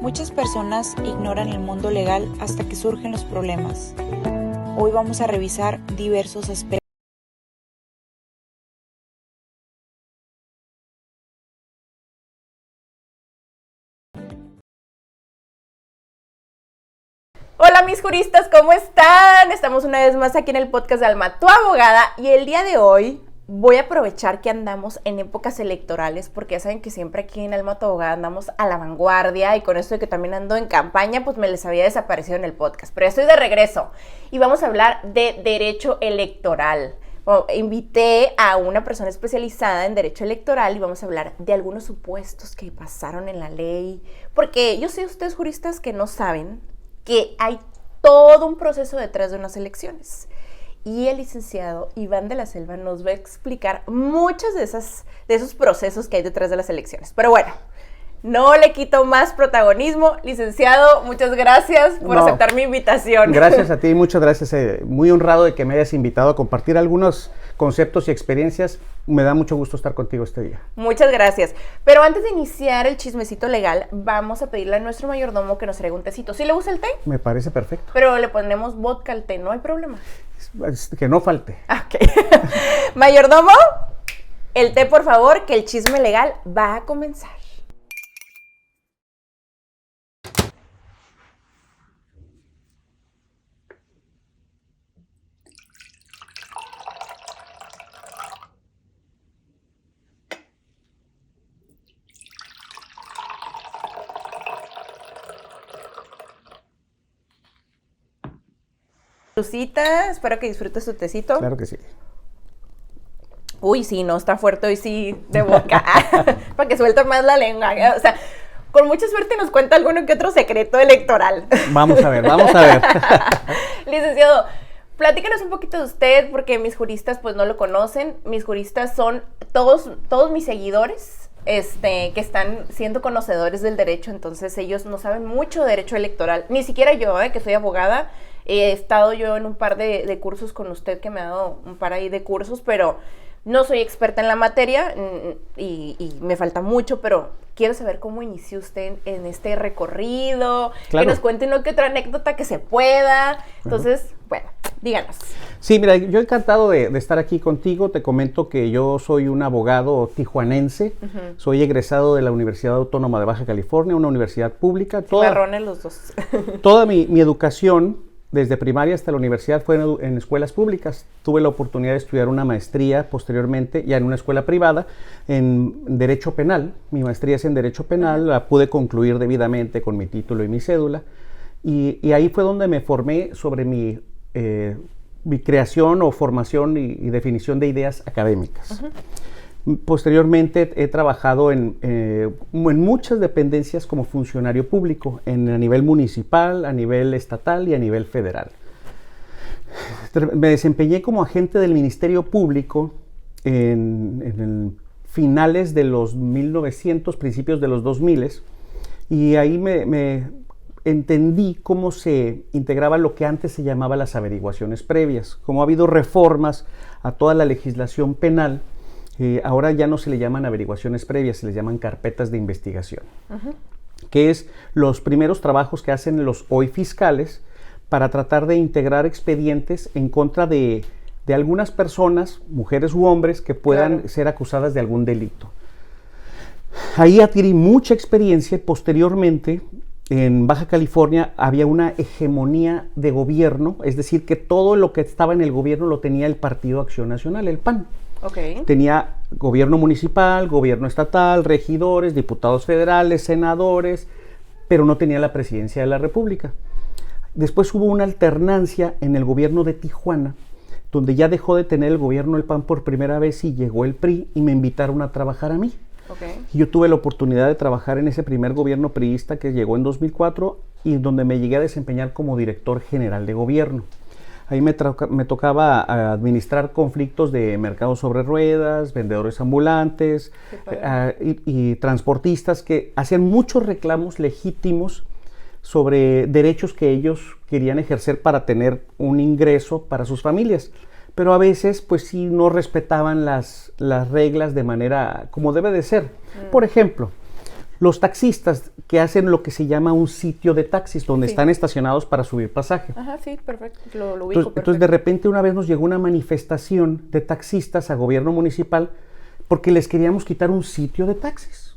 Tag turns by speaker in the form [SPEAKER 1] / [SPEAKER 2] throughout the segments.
[SPEAKER 1] Muchas personas ignoran el mundo legal hasta que surgen los problemas. Hoy vamos a revisar diversos aspectos.
[SPEAKER 2] Hola mis juristas, ¿cómo están? Estamos una vez más aquí en el podcast de Alma, tu abogada, y el día de hoy voy a aprovechar que andamos en épocas electorales, porque ya saben que siempre aquí en Alma, tu abogada andamos a la vanguardia, y con esto de que también ando en campaña, pues me les había desaparecido en el podcast, pero ya estoy de regreso y vamos a hablar de derecho electoral. Bueno, invité a una persona especializada en derecho electoral y vamos a hablar de algunos supuestos que pasaron en la ley, porque yo sé ustedes juristas que no saben que hay todo un proceso detrás de unas elecciones. Y el licenciado Iván de la Selva nos va a explicar muchos de esos procesos que hay detrás de las elecciones. Pero bueno, no le quito más protagonismo. Licenciado, muchas gracias por aceptar mi invitación.
[SPEAKER 3] Gracias a ti, muchas gracias. Muy honrado de que me hayas invitado a compartir algunos conceptos y experiencias. Me da mucho gusto estar contigo este día.
[SPEAKER 2] Muchas gracias. Pero antes de iniciar el chismecito legal, vamos a pedirle a nuestro mayordomo que nos traiga un tecito. ¿Sí le gusta el té?
[SPEAKER 3] Me parece perfecto.
[SPEAKER 2] Pero le ponemos vodka al té, no hay problema.
[SPEAKER 3] Que no falte.
[SPEAKER 2] Ok. Mayordomo, el té, por favor, que el chisme legal va a comenzar. Lucita, espero que disfrutes tu tecito.
[SPEAKER 3] Claro que sí.
[SPEAKER 2] Uy, sí, no, está fuerte hoy sí de boca. Para que suelte más la lengua. O sea, con mucha suerte nos cuenta alguno que otro secreto electoral.
[SPEAKER 3] Vamos a ver, vamos a ver.
[SPEAKER 2] Licenciado, platícanos un poquito de usted, porque mis juristas pues no lo conocen. Mis juristas son todos mis seguidores, que están siendo conocedores del derecho, entonces ellos no saben mucho de derecho electoral. Ni siquiera yo, que soy abogada. He estado yo en un par de cursos con usted, que me ha dado un par ahí de cursos, pero no soy experta en la materia y me falta mucho, pero quiero saber cómo inició usted en este recorrido,
[SPEAKER 3] claro.
[SPEAKER 2] Que nos cuente una que otra anécdota que se pueda. Entonces, bueno, díganos.
[SPEAKER 3] Sí, mira, yo encantado de estar aquí contigo. Te comento que yo soy un abogado tijuanense. Soy egresado de la Universidad Autónoma de Baja California, una universidad pública.
[SPEAKER 2] Marrones los dos.
[SPEAKER 3] Toda mi educación, desde primaria hasta la universidad, fue en escuelas públicas. Tuve la oportunidad de estudiar una maestría posteriormente, ya en una escuela privada, en Derecho Penal. Mi maestría es en Derecho Penal, la pude concluir debidamente con mi título y mi cédula. Y ahí fue donde me formé sobre mi creación o formación y definición de ideas académicas. Posteriormente he trabajado en muchas dependencias como funcionario público, a nivel municipal, a nivel estatal y a nivel federal. Me desempeñé como agente del Ministerio Público en finales de los 1900, principios de los 2000, y ahí me entendí cómo se integraba lo que antes se llamaba las averiguaciones previas. Como ha habido reformas a toda la legislación penal, ahora ya no se le llaman averiguaciones previas, se les llaman carpetas de investigación, que es los primeros trabajos que hacen los hoy fiscales para tratar de integrar expedientes en contra de algunas personas, mujeres u hombres, que puedan ser acusadas de algún delito. Ahí adquirí mucha experiencia y posteriormente en Baja California había una hegemonía de gobierno, es decir, que todo lo que estaba en el gobierno lo tenía el Partido Acción Nacional, el PAN.
[SPEAKER 2] Okay.
[SPEAKER 3] Tenía gobierno municipal, gobierno estatal, regidores, diputados federales, senadores, pero no tenía la presidencia de la República. Después hubo una alternancia en el gobierno de Tijuana, donde ya dejó de tener el gobierno el PAN por primera vez y llegó el PRI y me invitaron a trabajar a mí.
[SPEAKER 2] Okay.
[SPEAKER 3] Yo tuve la oportunidad de trabajar en ese primer gobierno priista que llegó en 2004 y donde me llegué a desempeñar como director general de gobierno. Ahí me tocaba administrar conflictos de mercados sobre ruedas, vendedores ambulantes y transportistas que hacían muchos reclamos legítimos sobre derechos que ellos querían ejercer para tener un ingreso para sus familias. Pero a veces, pues sí, no respetaban las reglas de manera como debe de ser. Por ejemplo, los taxistas que hacen lo que se llama un sitio de taxis, donde
[SPEAKER 2] Sí.
[SPEAKER 3] están estacionados para subir pasaje.
[SPEAKER 2] Ajá, sí, perfecto. Lo ubico
[SPEAKER 3] Entonces, de repente una vez nos llegó una manifestación de taxistas a gobierno municipal porque les queríamos quitar un sitio de taxis.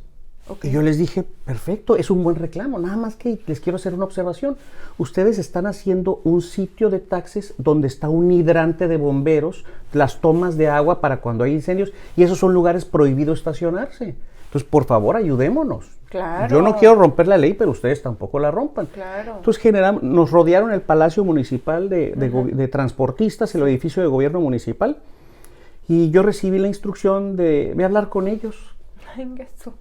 [SPEAKER 2] Ok.
[SPEAKER 3] Y yo les dije, perfecto, es un buen reclamo, nada más que les quiero hacer una observación. Ustedes están haciendo un sitio de taxis donde está un hidrante de bomberos, las tomas de agua para cuando hay incendios, y esos son lugares prohibidos estacionarse. Entonces, por favor, ayudémonos.
[SPEAKER 2] Claro.
[SPEAKER 3] Yo no quiero romper la ley, pero ustedes tampoco la rompan.
[SPEAKER 2] Claro.
[SPEAKER 3] Entonces nos rodearon el Palacio Municipal de Transportistas, el edificio de gobierno municipal, y yo recibí la instrucción de hablar con ellos.
[SPEAKER 2] Venga, eso.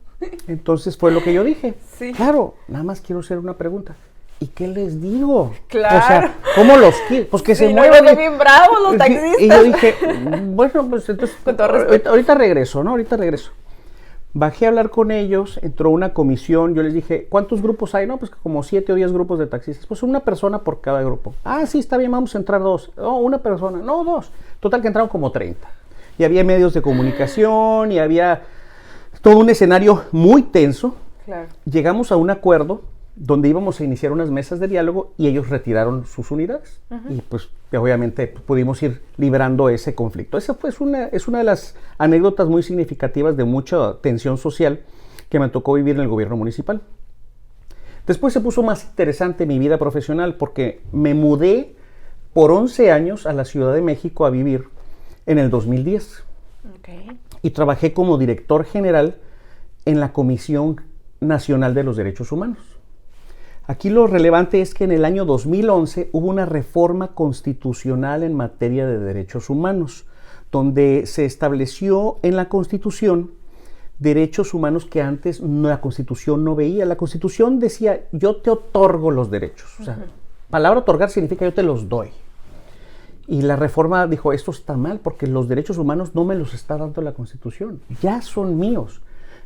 [SPEAKER 3] Entonces fue lo que yo dije.
[SPEAKER 2] Sí.
[SPEAKER 3] Claro, nada más quiero hacer una pregunta. ¿Y qué les digo?
[SPEAKER 2] Claro.
[SPEAKER 3] O sea, ¿cómo los quiero? Pues que se
[SPEAKER 2] Sí, no,
[SPEAKER 3] muevan.
[SPEAKER 2] son bien bravos los taxistas.
[SPEAKER 3] Y yo dije, bueno, pues entonces,
[SPEAKER 2] Con todo respeto.
[SPEAKER 3] ahorita regreso, ¿no? Ahorita regreso. Bajé a hablar con ellos, entró una comisión, yo les dije, ¿cuántos grupos hay? No, pues como 7 o 10 grupos de taxistas. Pues una persona por cada grupo. Ah, sí, está bien, vamos a entrar 2. No, una persona, no, 2. Total que entraron como 30. Y había medios de comunicación y había todo un escenario muy tenso.
[SPEAKER 2] Claro.
[SPEAKER 3] Llegamos a un acuerdo donde íbamos a iniciar unas mesas de diálogo y ellos retiraron sus unidades. Y pues obviamente pudimos ir librando ese conflicto. Esa es una de las anécdotas muy significativas de mucha tensión social que me tocó vivir en el gobierno municipal. Después se puso más interesante mi vida profesional porque me mudé por 11 años a la Ciudad de México a vivir en el 2010.
[SPEAKER 2] Ok.
[SPEAKER 3] Y trabajé como director general en la Comisión Nacional de los Derechos Humanos. Aquí lo relevante es que en el año 2011 hubo una reforma constitucional en materia de derechos humanos, donde se estableció en la Constitución derechos humanos que antes la Constitución no veía. La Constitución decía, yo te otorgo los derechos. O sea, palabra otorgar significa yo te los doy. Y la reforma dijo, esto está mal porque los derechos humanos no me los está dando la Constitución, ya son míos.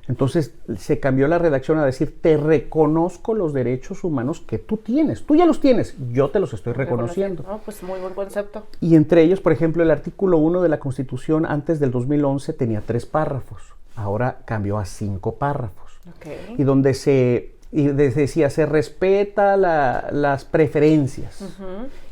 [SPEAKER 3] Entonces se cambió la redacción a decir, te reconozco los derechos humanos que tú tienes. Tú ya los tienes, yo te los estoy reconociendo.
[SPEAKER 2] No, pues muy buen concepto.
[SPEAKER 3] Y entre ellos, por ejemplo, el artículo 1 de la Constitución antes del 2011 tenía 3 párrafos. Ahora cambió a 5 párrafos.
[SPEAKER 2] Ok.
[SPEAKER 3] Y donde decía, se respeta las preferencias.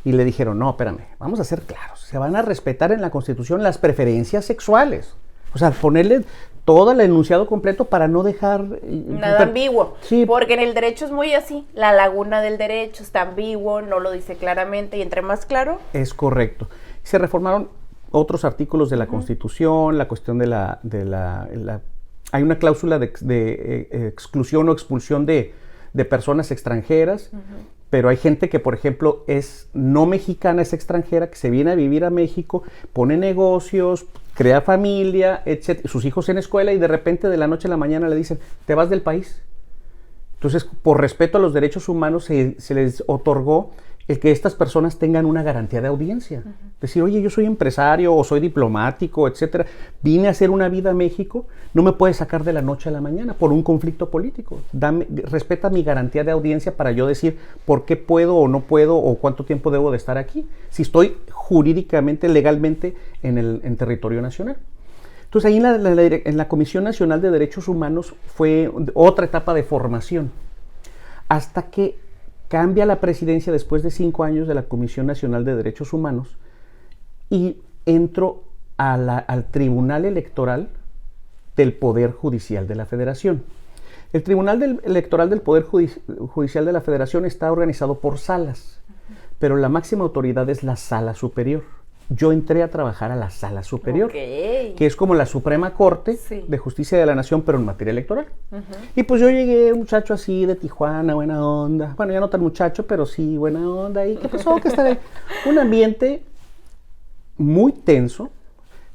[SPEAKER 3] Y le dijeron, no, espérame, vamos a ser claros. Se van a respetar en la Constitución las preferencias sexuales. O sea, ponerle todo el enunciado completo para no dejar...
[SPEAKER 2] Nada ambiguo.
[SPEAKER 3] Sí.
[SPEAKER 2] Porque en el derecho es muy así. La laguna del derecho está ambiguo, no lo dice claramente. Y entre más claro...
[SPEAKER 3] Es correcto. Se reformaron otros artículos de la Constitución, la cuestión hay una cláusula de exclusión o expulsión de personas extranjeras, pero hay gente que, por ejemplo, es no mexicana, es extranjera, que se viene a vivir a México, pone negocios, crea familia, etc., sus hijos en escuela y de repente de la noche a la mañana le dicen, te vas del país. Entonces, por respeto a los derechos humanos, se les otorgó el que estas personas tengan una garantía de audiencia. Decir, oye, yo soy empresario o soy diplomático, etcétera, vine a hacer una vida a México, no me puedes sacar de la noche a la mañana por un conflicto político. Respeta mi garantía de audiencia para yo decir por qué puedo o no puedo o cuánto tiempo debo de estar aquí, si estoy jurídicamente, legalmente en territorio nacional. Entonces ahí en la Comisión Nacional de Derechos Humanos fue otra etapa de formación, hasta que cambia la presidencia después de 5 años de la Comisión Nacional de Derechos Humanos y entro al Tribunal Electoral del Poder Judicial de la Federación. El Tribunal Electoral del Poder Judicial de la Federación está organizado por salas, pero la máxima autoridad es la Sala Superior. Yo entré a trabajar a la Sala Superior, que es como la Suprema Corte de Justicia de la Nación, pero en materia electoral. Y pues yo llegué, un muchacho así de Tijuana, buena onda. Bueno, ya no tan muchacho, pero sí, buena onda. ¿Y qué pasó? Que está de un ambiente muy tenso,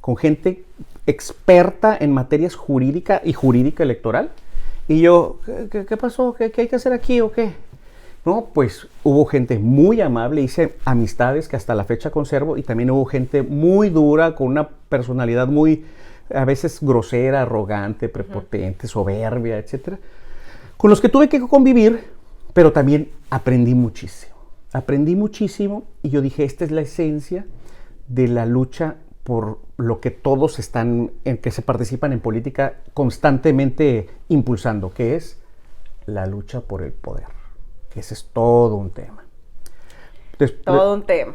[SPEAKER 3] con gente experta en materias jurídica y jurídica electoral. Y yo, ¿qué pasó? ¿Qué hay que hacer aquí o qué? No, pues hubo gente muy amable, hice amistades que hasta la fecha conservo y también hubo gente muy dura, con una personalidad muy, a veces grosera, arrogante, prepotente, soberbia, etcétera, con los que tuve que convivir, pero también aprendí muchísimo. Aprendí muchísimo y yo dije, esta es la esencia de la lucha por lo que todos que se participan en política constantemente impulsando, que es la lucha por el poder, que ese es todo un tema.
[SPEAKER 2] Todo un tema.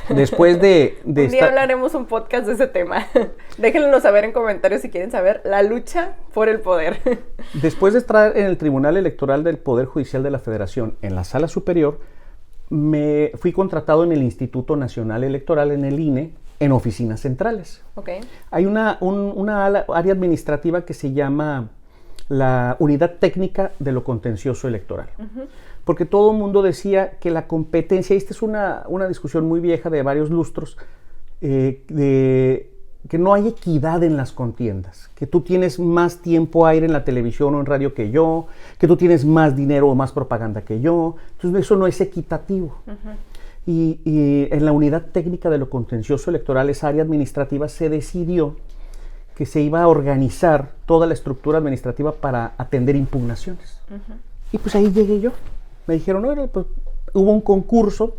[SPEAKER 3] Después de
[SPEAKER 2] un día hablaremos un podcast de ese tema. Déjenlo saber en comentarios si quieren saber la lucha por el poder.
[SPEAKER 3] Después de estar en el Tribunal Electoral del Poder Judicial de la Federación, en la Sala Superior, me fui contratado en el Instituto Nacional Electoral, en el INE, en oficinas centrales.
[SPEAKER 2] Okay.
[SPEAKER 3] Hay una área administrativa que se llama la Unidad Técnica de lo Contencioso Electoral. Porque todo el mundo decía que la competencia, y esta es una discusión muy vieja de varios lustros, de que no hay equidad en las contiendas, que tú tienes más tiempo aire en la televisión o en radio que yo, que tú tienes más dinero o más propaganda que yo, entonces eso no es equitativo. Y en la Unidad Técnica de lo Contencioso Electoral, esa área administrativa, se decidió que se iba a organizar toda la estructura administrativa para atender impugnaciones. Y pues ahí llegué yo. Me dijeron, no, pues, hubo un concurso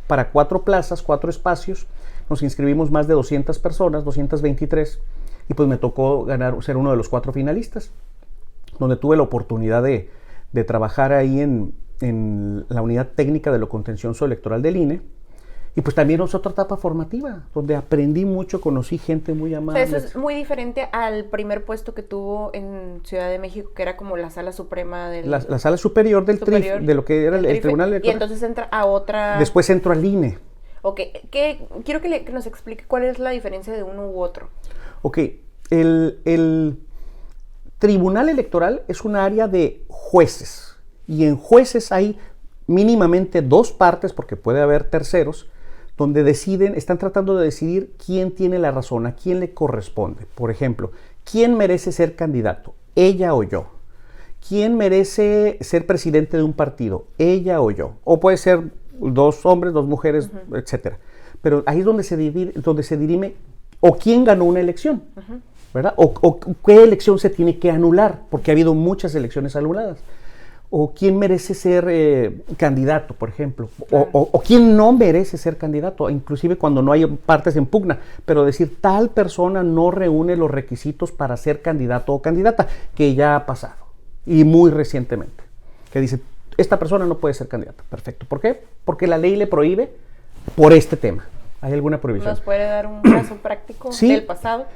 [SPEAKER 3] para 4 plazas, 4 espacios. Nos inscribimos más de 200 personas, 223, y pues me tocó ser uno de los 4 finalistas, donde tuve la oportunidad de trabajar ahí en la Unidad Técnica de lo Contencioso Electoral del INE. Y pues también es otra etapa formativa, donde aprendí mucho, conocí gente muy amable.
[SPEAKER 2] O sea, eso es muy diferente al primer puesto que tuvo en Ciudad de México, que era como la Sala Suprema del...
[SPEAKER 3] La Sala Superior del TRIF, de lo que era el Tribunal Electoral.
[SPEAKER 2] Y entonces entra a otra...
[SPEAKER 3] Después entro al INE.
[SPEAKER 2] Ok, quiero que nos explique cuál es la diferencia de uno u otro.
[SPEAKER 3] Ok, el Tribunal Electoral es un área de jueces, y en jueces hay mínimamente 2 partes, porque puede haber terceros, donde están tratando de decidir quién tiene la razón, a quién le corresponde. Por ejemplo, ¿quién merece ser candidato? ¿Ella o yo? ¿Quién merece ser presidente de un partido? ¿Ella o yo? O puede ser 2 hombres, 2 mujeres, etcétera. Pero ahí es donde se dirime o quién ganó una elección, ¿verdad? O qué elección se tiene que anular, porque ha habido muchas elecciones anuladas. O quién merece ser candidato, por ejemplo, o quién no merece ser candidato, inclusive cuando no hay partes en pugna, pero decir tal persona no reúne los requisitos para ser candidato o candidata, que ya ha pasado, y muy recientemente, que dice, esta persona no puede ser candidata. Perfecto. ¿Por qué? Porque la ley le prohíbe por este tema. ¿Hay alguna prohibición?
[SPEAKER 2] ¿Nos puede dar un caso práctico del pasado?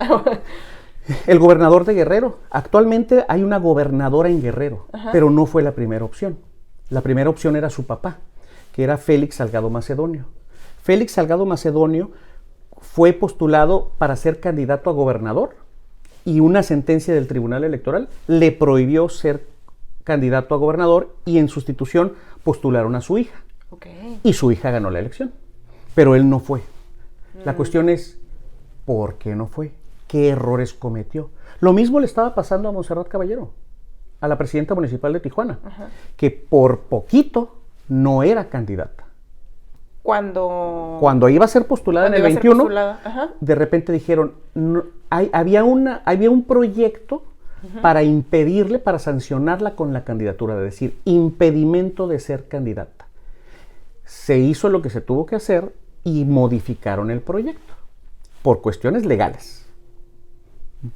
[SPEAKER 3] El gobernador de Guerrero. Actualmente hay una gobernadora en Guerrero, pero no fue la primera opción. La primera opción era su papá, que era Félix Salgado Macedonio. Félix Salgado Macedonio fue postulado para ser candidato a gobernador y una sentencia del Tribunal Electoral le prohibió ser candidato a gobernador y en sustitución postularon a su hija. Y su hija ganó la elección, pero él no fue. La cuestión es, ¿por qué no fue? ¿Qué errores cometió? Lo mismo le estaba pasando a Montserrat Caballero, a la presidenta municipal de Tijuana, que por poquito no era candidata.
[SPEAKER 2] Cuando
[SPEAKER 3] iba a ser postulada en el 21, de repente dijeron, había un proyecto para impedirle, para sancionarla con la candidatura, es decir, impedimento de ser candidata. Se hizo lo que se tuvo que hacer y modificaron el proyecto por cuestiones legales.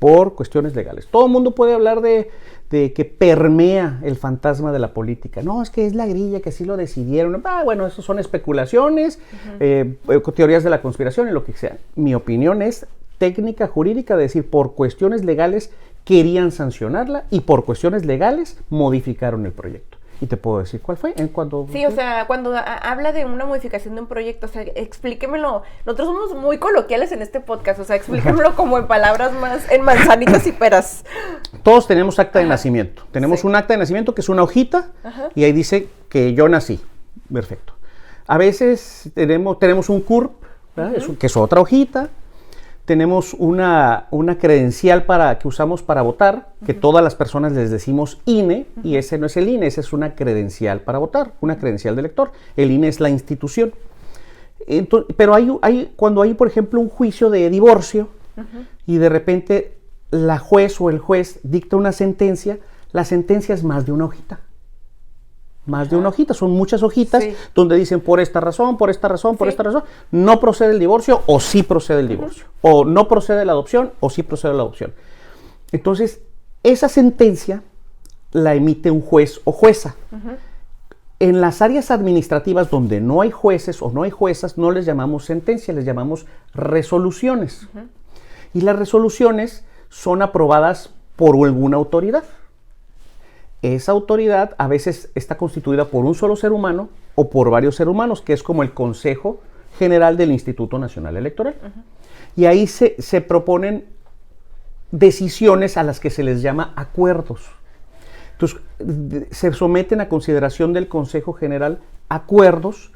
[SPEAKER 3] Todo el mundo puede hablar de que permea el fantasma de la política. No, es que es la grilla, que así lo decidieron. Bueno, eso son especulaciones, teorías de la conspiración y lo que sea. Mi opinión es técnica jurídica, de decir, por cuestiones legales querían sancionarla y por cuestiones legales modificaron el proyecto. Y te puedo decir cuál fue.
[SPEAKER 2] Sí, o sea, cuando habla de una modificación de un proyecto, o sea, explíquemelo. Nosotros somos muy coloquiales en este podcast, o sea, explíquemelo como en palabras más, en manzanitas y peras.
[SPEAKER 3] Todos tenemos acta de nacimiento. Tenemos un acta de nacimiento que es una hojita y ahí dice que yo nací. Perfecto. A veces tenemos un CURP, que es otra hojita. Tenemos una credencial que usamos para votar, que todas las personas les decimos INE, y ese no es el INE, esa es una credencial para votar, una credencial de elector. El INE es la institución. Pero cuando hay, por ejemplo, un juicio de divorcio, y de repente la juez o el juez dicta una sentencia, la sentencia es más de una hojita. Son muchas hojitas donde dicen por esta razón, no procede el divorcio o sí procede el divorcio, o no procede la adopción o sí procede la adopción. Entonces, esa sentencia la emite un juez o jueza. En las áreas administrativas donde no hay jueces o no hay juezas, no les llamamos sentencias, les llamamos resoluciones. Y las resoluciones son aprobadas por alguna autoridad. Esa autoridad a veces está constituida por un solo ser humano o por varios seres humanos, que es como el Consejo General del Instituto Nacional Electoral. Y ahí se proponen decisiones a las que se les llama acuerdos. Entonces, se someten a consideración del Consejo General acuerdos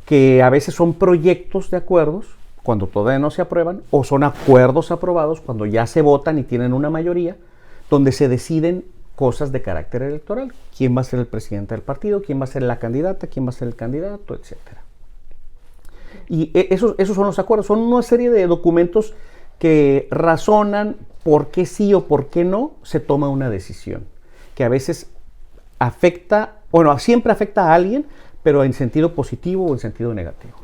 [SPEAKER 3] que a veces son proyectos de acuerdos cuando todavía no se aprueban, o son acuerdos aprobados cuando ya se votan y tienen una mayoría, donde se deciden cosas de carácter electoral. ¿Quién va a ser el presidente del partido? ¿Quién va a ser la candidata? ¿Quién va a ser el candidato? Etcétera. Y esos son los acuerdos. Son una serie de documentos que razonan por qué sí o por qué no se toma una decisión, que a veces afecta, bueno, siempre afecta a alguien, pero en sentido positivo o en sentido negativo.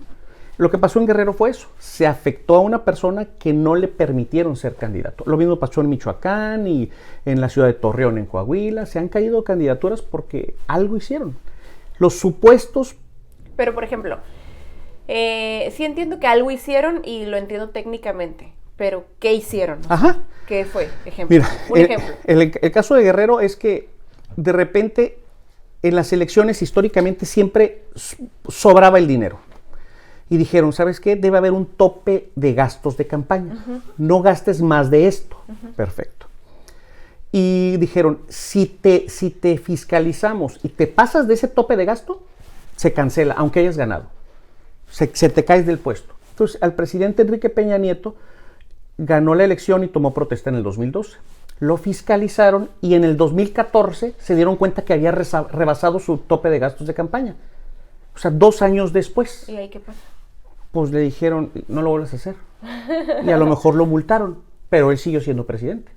[SPEAKER 3] Lo que pasó en Guerrero fue eso, se afectó a una persona que no le permitieron ser candidato. Lo mismo pasó en Michoacán y en la ciudad de Torreón, en Coahuila. Se han caído candidaturas porque algo hicieron. Los supuestos...
[SPEAKER 2] Pero, por ejemplo, sí entiendo que algo hicieron y lo entiendo técnicamente, pero ¿qué hicieron?
[SPEAKER 3] Ajá.
[SPEAKER 2] ¿Qué fue? Ejemplo.
[SPEAKER 3] Mira,
[SPEAKER 2] ejemplo.
[SPEAKER 3] El caso de Guerrero es que de repente en las elecciones históricamente siempre sobraba el dinero. Y dijeron, ¿sabes qué? Debe haber un tope de gastos de campaña. No gastes más de esto. Perfecto. Y dijeron, si te fiscalizamos y te pasas de ese tope de gasto, se cancela, aunque hayas ganado. Se te caes del puesto. Entonces, al presidente Enrique Peña Nieto ganó la elección y tomó protesta en el 2012. Lo fiscalizaron y en el 2014 se dieron cuenta que había rebasado su tope de gastos de campaña. O sea, 2 años después.
[SPEAKER 2] ¿Y ahí qué pasa?
[SPEAKER 3] Pues le dijeron, no lo vuelvas a hacer. Y a lo mejor lo multaron, pero él siguió siendo presidente.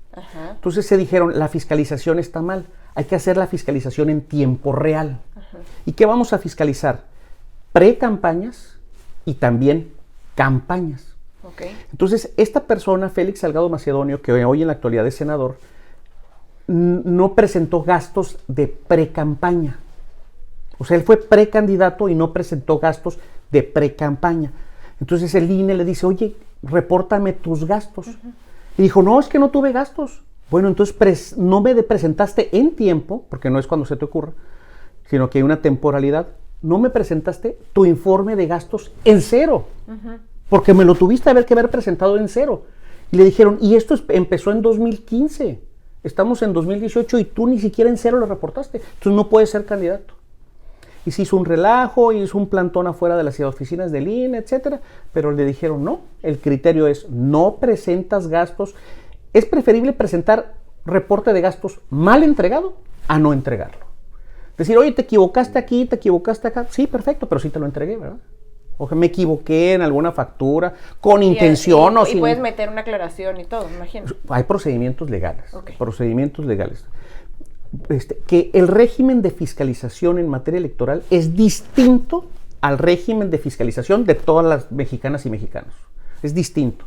[SPEAKER 3] Entonces se dijeron, la fiscalización está mal, hay que hacer la fiscalización en tiempo real. ¿Y qué vamos a fiscalizar? Pre-campañas y también campañas. Entonces, esta persona, Félix Salgado Macedonio, que hoy en la actualidad es senador, no presentó gastos de pre-campaña. O sea, él fue precandidato y no presentó gastos de pre-campaña. Entonces el INE le dice, oye, repórtame tus gastos. Y dijo, no, es que no tuve gastos. Bueno, entonces no me presentaste en tiempo, porque no es cuando se te ocurra, sino que hay una temporalidad. No me presentaste tu informe de gastos en cero, porque me lo tuviste que haber presentado en cero. Y le dijeron, y esto empezó en 2015, estamos en 2018 y tú ni siquiera en cero lo reportaste, entonces no puedes ser candidato. Y se hizo un relajo, hizo un plantón afuera de las oficinas del INE, etcétera, pero le dijeron no, el criterio es no presentas gastos, es preferible presentar reporte de gastos mal entregado a no entregarlo. Decir, oye, te equivocaste aquí, te equivocaste acá, sí, perfecto, pero sí te lo entregué, ¿verdad? O que me equivoqué en alguna factura, con intención o sin...
[SPEAKER 2] Y puedes meter una aclaración y todo, imagino.
[SPEAKER 3] Hay procedimientos legales, procedimientos legales. Que el régimen de fiscalización en materia electoral es distinto al régimen de fiscalización de todas las mexicanas y mexicanos. Es distinto.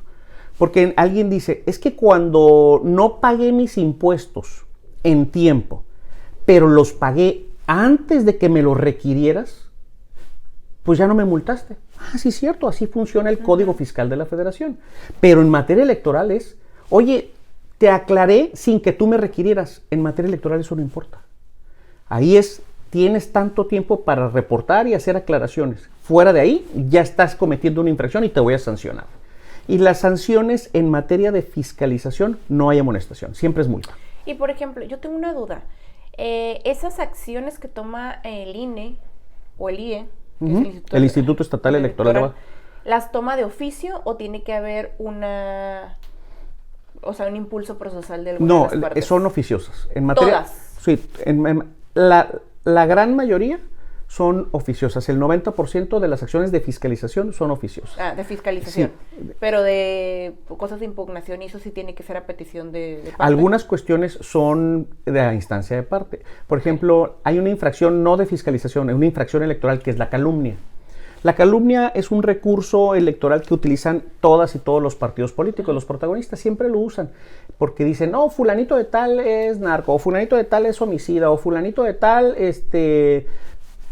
[SPEAKER 3] Porque alguien dice, es que cuando no pagué mis impuestos en tiempo, pero los pagué antes de que me los requirieras, pues ya no me multaste. Ah, sí, es cierto, así funciona el Código Fiscal de la Federación. Pero en materia electoral es, oye, te aclaré sin que tú me requirieras. En materia electoral eso no importa. Ahí tienes tanto tiempo para reportar y hacer aclaraciones. Fuera de ahí, ya estás cometiendo una infracción y te voy a sancionar. Y las sanciones en materia de fiscalización no hay amonestación, siempre es multa.
[SPEAKER 2] Y por ejemplo, yo tengo una duda. Esas acciones que toma el INE o el IE,
[SPEAKER 3] el Instituto Estatal Electoral,
[SPEAKER 2] ¿las toma de oficio o tiene que haber un impulso procesal de alguna de las partes?
[SPEAKER 3] No, son oficiosas. En materia,
[SPEAKER 2] ¿todas?
[SPEAKER 3] Sí, la gran mayoría son oficiosas. El 90% de las acciones de fiscalización son oficiosas.
[SPEAKER 2] Ah, de fiscalización. Sí. Pero de cosas de impugnación, y eso sí tiene que ser a petición de parte.
[SPEAKER 3] Algunas cuestiones son de la instancia de parte. Por ejemplo, hay una infracción no de fiscalización, es una infracción electoral que es la calumnia. La calumnia es un recurso electoral que utilizan todas y todos los partidos políticos. Los protagonistas siempre lo usan porque dicen, no, fulanito de tal es narco, o fulanito de tal es homicida, o fulanito de tal,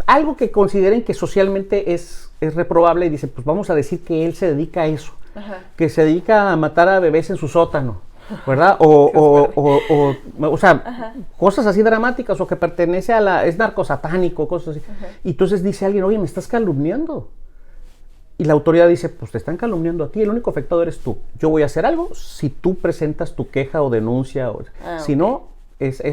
[SPEAKER 3] algo que consideren que socialmente es reprobable y dicen, pues vamos a decir que él se dedica a eso, que se dedica a matar a bebés en su sótano, ¿verdad? O sea, cosas así dramáticas, o que pertenece es narcosatánico, cosas así. Y entonces dice alguien, oye, me estás calumniando. Y la autoridad dice, pues te están calumniando a ti, el único afectado eres tú. Yo voy a hacer algo si tú presentas tu queja o denuncia. Si no,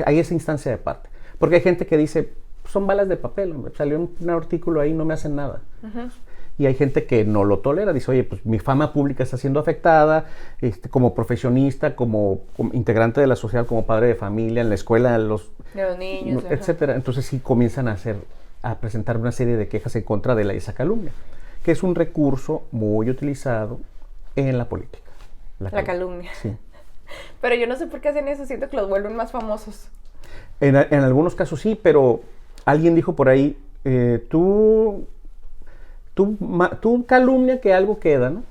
[SPEAKER 3] hay esa instancia de parte. Porque hay gente que dice, son balas de papel, salió un artículo ahí, no me hacen nada. Y hay gente que no lo tolera, dice, oye, pues mi fama pública está siendo afectada, como profesionista, como integrante de la sociedad, como padre de familia, en la escuela, de los
[SPEAKER 2] niños,
[SPEAKER 3] etcétera. Entonces sí comienzan a presentar una serie de quejas en contra de esa calumnia, que es un recurso muy utilizado en la política.
[SPEAKER 2] La calumnia.
[SPEAKER 3] Sí.
[SPEAKER 2] Pero yo no sé por qué hacen eso, siento que los vuelven más famosos.
[SPEAKER 3] En algunos casos sí, pero alguien dijo por ahí, tú calumnia que algo queda, ¿no?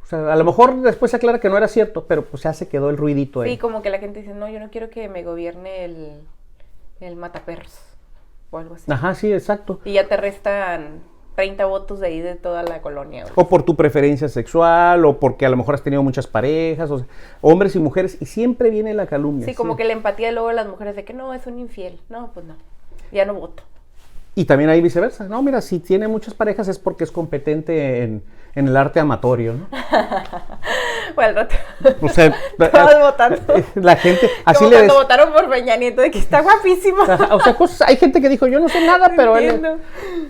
[SPEAKER 3] O sea, a lo mejor después se aclara que no era cierto, pero pues ya se quedó el ruidito ahí.
[SPEAKER 2] Sí, como que la gente dice, no, yo no quiero que me gobierne el mataperros o algo así.
[SPEAKER 3] Ajá, sí, exacto.
[SPEAKER 2] Y ya te restan 30 votos de ahí de toda la colonia.
[SPEAKER 3] O por tu preferencia sexual, o porque a lo mejor has tenido muchas parejas, o sea, hombres y mujeres, y siempre viene la calumnia.
[SPEAKER 2] Sí, como que la empatía luego de las mujeres de que no, es un infiel. No, pues no, ya no voto.
[SPEAKER 3] Y también hay viceversa. No, mira, si tiene muchas parejas es porque es competente en el arte amatorio, ¿no?
[SPEAKER 2] Bueno, al rato.
[SPEAKER 3] O sea,
[SPEAKER 2] todos votando.
[SPEAKER 3] La gente, así
[SPEAKER 2] como
[SPEAKER 3] le
[SPEAKER 2] cuando votaron por Peña Nieto, de que está guapísimo.
[SPEAKER 3] O sea, hay gente que dijo, yo no sé nada, pero él,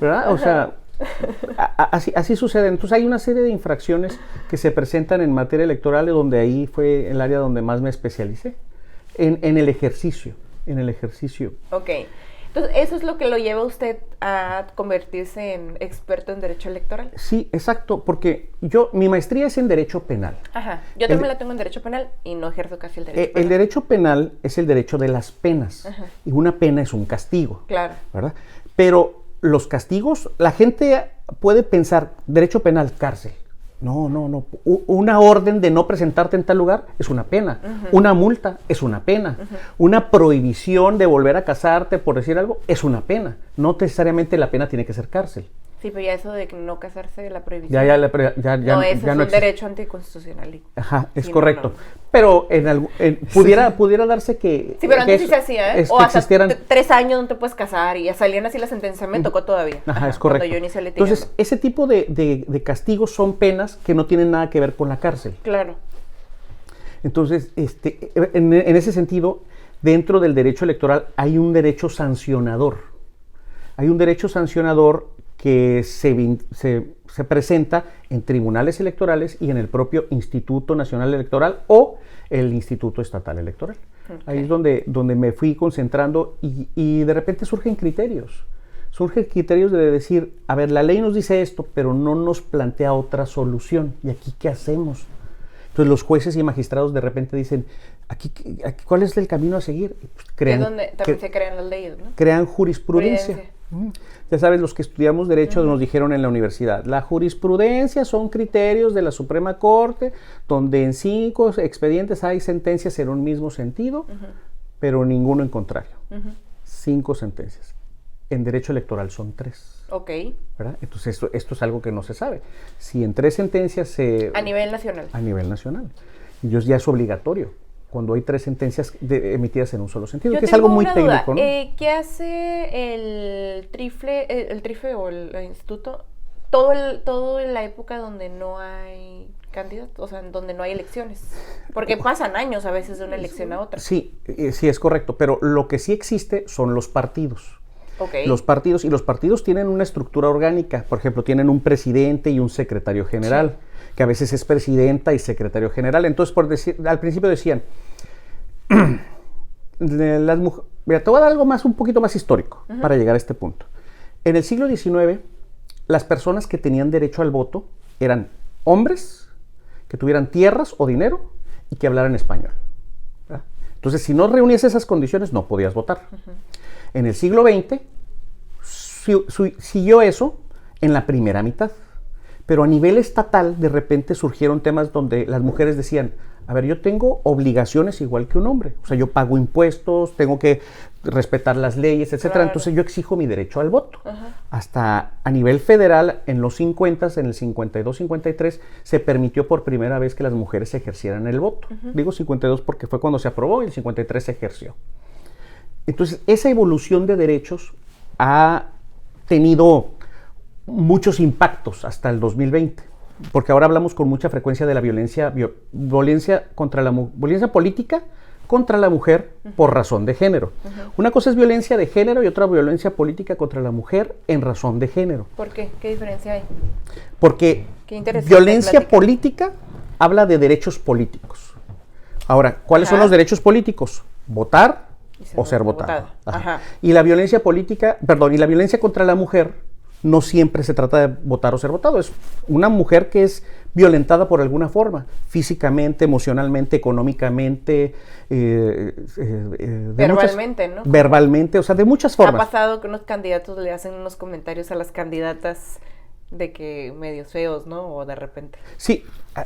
[SPEAKER 3] ¿verdad? O sea, así sucede. Entonces hay una serie de infracciones que se presentan en materia electoral, donde ahí fue el área donde más me especialicé, en el ejercicio.
[SPEAKER 2] Ok. Entonces, ¿eso es lo que lo lleva a usted a convertirse en experto en derecho electoral?
[SPEAKER 3] Sí, exacto, porque mi maestría es en derecho penal.
[SPEAKER 2] Ajá, yo también la tengo en derecho penal y no ejerzo casi el derecho penal.
[SPEAKER 3] El derecho penal es el derecho de las penas.
[SPEAKER 2] Ajá.
[SPEAKER 3] Y una pena es un castigo.
[SPEAKER 2] Claro.
[SPEAKER 3] ¿Verdad? Pero los castigos, la gente puede pensar, derecho penal, cárcel. No. Una orden de no presentarte en tal lugar es una pena. Una multa es una pena. Una prohibición de volver a casarte, por decir algo, es una pena. No necesariamente la pena tiene que ser cárcel.
[SPEAKER 2] Sí, pero ya eso de no casarse, la prohibición.
[SPEAKER 3] No,
[SPEAKER 2] eso
[SPEAKER 3] ya
[SPEAKER 2] es
[SPEAKER 3] no
[SPEAKER 2] un derecho anticonstitucional.
[SPEAKER 3] Ajá, es
[SPEAKER 2] sí,
[SPEAKER 3] correcto.
[SPEAKER 2] No.
[SPEAKER 3] Pero pudiera darse que...
[SPEAKER 2] Sí, pero antes sí se hacía, ¿eh? O hasta
[SPEAKER 3] existieran...
[SPEAKER 2] 3 años no te puedes casar y ya salían así las sentencias. Me tocó todavía.
[SPEAKER 3] Ajá, es correcto.
[SPEAKER 2] Cuando yo inicié litigando.
[SPEAKER 3] Entonces, ese tipo de castigos son penas que no tienen nada que ver con la cárcel.
[SPEAKER 2] Claro.
[SPEAKER 3] Entonces, en ese sentido, dentro del derecho electoral hay un derecho sancionador. Hay un derecho sancionador que se presenta en tribunales electorales y en el propio Instituto Nacional Electoral o el Instituto Estatal Electoral. Okay. Ahí es donde me fui concentrando y de repente surgen criterios. Surgen criterios de decir, a ver, la ley nos dice esto, pero no nos plantea otra solución. ¿Y aquí qué hacemos? Entonces los jueces y magistrados de repente dicen, aquí ¿cuál es el camino a seguir? Pues
[SPEAKER 2] es donde también se crean las leyes, ¿no?
[SPEAKER 3] Crean jurisprudencia. Ya sabes, los que estudiamos derecho nos dijeron en la universidad, la jurisprudencia son criterios de la Suprema Corte, donde en 5 expedientes hay sentencias en un mismo sentido, pero ninguno en contrario. 5 sentencias. En derecho electoral son 3.
[SPEAKER 2] Ok.
[SPEAKER 3] ¿Verdad? Entonces esto es algo que no se sabe. Si en 3 sentencias se...
[SPEAKER 2] A nivel nacional.
[SPEAKER 3] A nivel nacional. Y ya es obligatorio cuando hay 3 sentencias emitidas en un solo sentido, que es algo muy técnico, ¿no?
[SPEAKER 2] ¿Qué hace el TRIFE o el instituto todo en la época donde no hay candidatos, o sea, donde no hay elecciones? Porque pasan años a veces de una elección a otra.
[SPEAKER 3] Sí, es correcto, pero lo que sí existe son los partidos.
[SPEAKER 2] Okay.
[SPEAKER 3] Los partidos tienen una estructura orgánica, por ejemplo, tienen un presidente y un secretario general, que a veces es presidenta y secretario general. Entonces, al principio decían, mira, te voy a dar algo un poquito más histórico para llegar a este punto. En el siglo XIX, las personas que tenían derecho al voto eran hombres que tuvieran tierras o dinero y que hablaran español. ¿Verdad? Entonces, si no reunías esas condiciones, no podías votar. En el siglo XX siguió eso en la primera mitad. Pero a nivel estatal, de repente surgieron temas donde las mujeres decían, a ver, yo tengo obligaciones igual que un hombre. O sea, yo pago impuestos, tengo que respetar las leyes, etcétera.
[SPEAKER 2] Claro.
[SPEAKER 3] Entonces yo exijo mi derecho al voto.
[SPEAKER 2] Ajá.
[SPEAKER 3] Hasta a nivel federal, en los 50, en el 52, 53, se permitió por primera vez que las mujeres ejercieran el voto. Digo 52 porque fue cuando se aprobó y el 53 se ejerció. Entonces, esa evolución de derechos ha tenido muchos impactos hasta el 2020, porque ahora hablamos con mucha frecuencia de la violencia política contra la mujer por razón de género. Una cosa es violencia de género y otra violencia política contra la mujer en razón de género.
[SPEAKER 2] ¿Por qué? ¿Qué diferencia hay?
[SPEAKER 3] Porque
[SPEAKER 2] Qué interesante
[SPEAKER 3] violencia
[SPEAKER 2] plática.
[SPEAKER 3] política habla de derechos políticos. Ahora, ¿cuáles son
[SPEAKER 2] Ajá.
[SPEAKER 3] los derechos políticos? Votar
[SPEAKER 2] Y
[SPEAKER 3] o ser votado.
[SPEAKER 2] votada. Ajá.
[SPEAKER 3] Y la violencia y la violencia contra la mujer no siempre se trata de votar o ser votado. Es una mujer que es violentada por alguna forma, físicamente, emocionalmente, económicamente,
[SPEAKER 2] Verbalmente, ¿no?
[SPEAKER 3] Verbalmente, o sea, de muchas
[SPEAKER 2] Ha
[SPEAKER 3] formas.
[SPEAKER 2] pasado que unos candidatos le hacen unos comentarios a las candidatas de que medios feos, ¿no? O de repente.
[SPEAKER 3] Sí,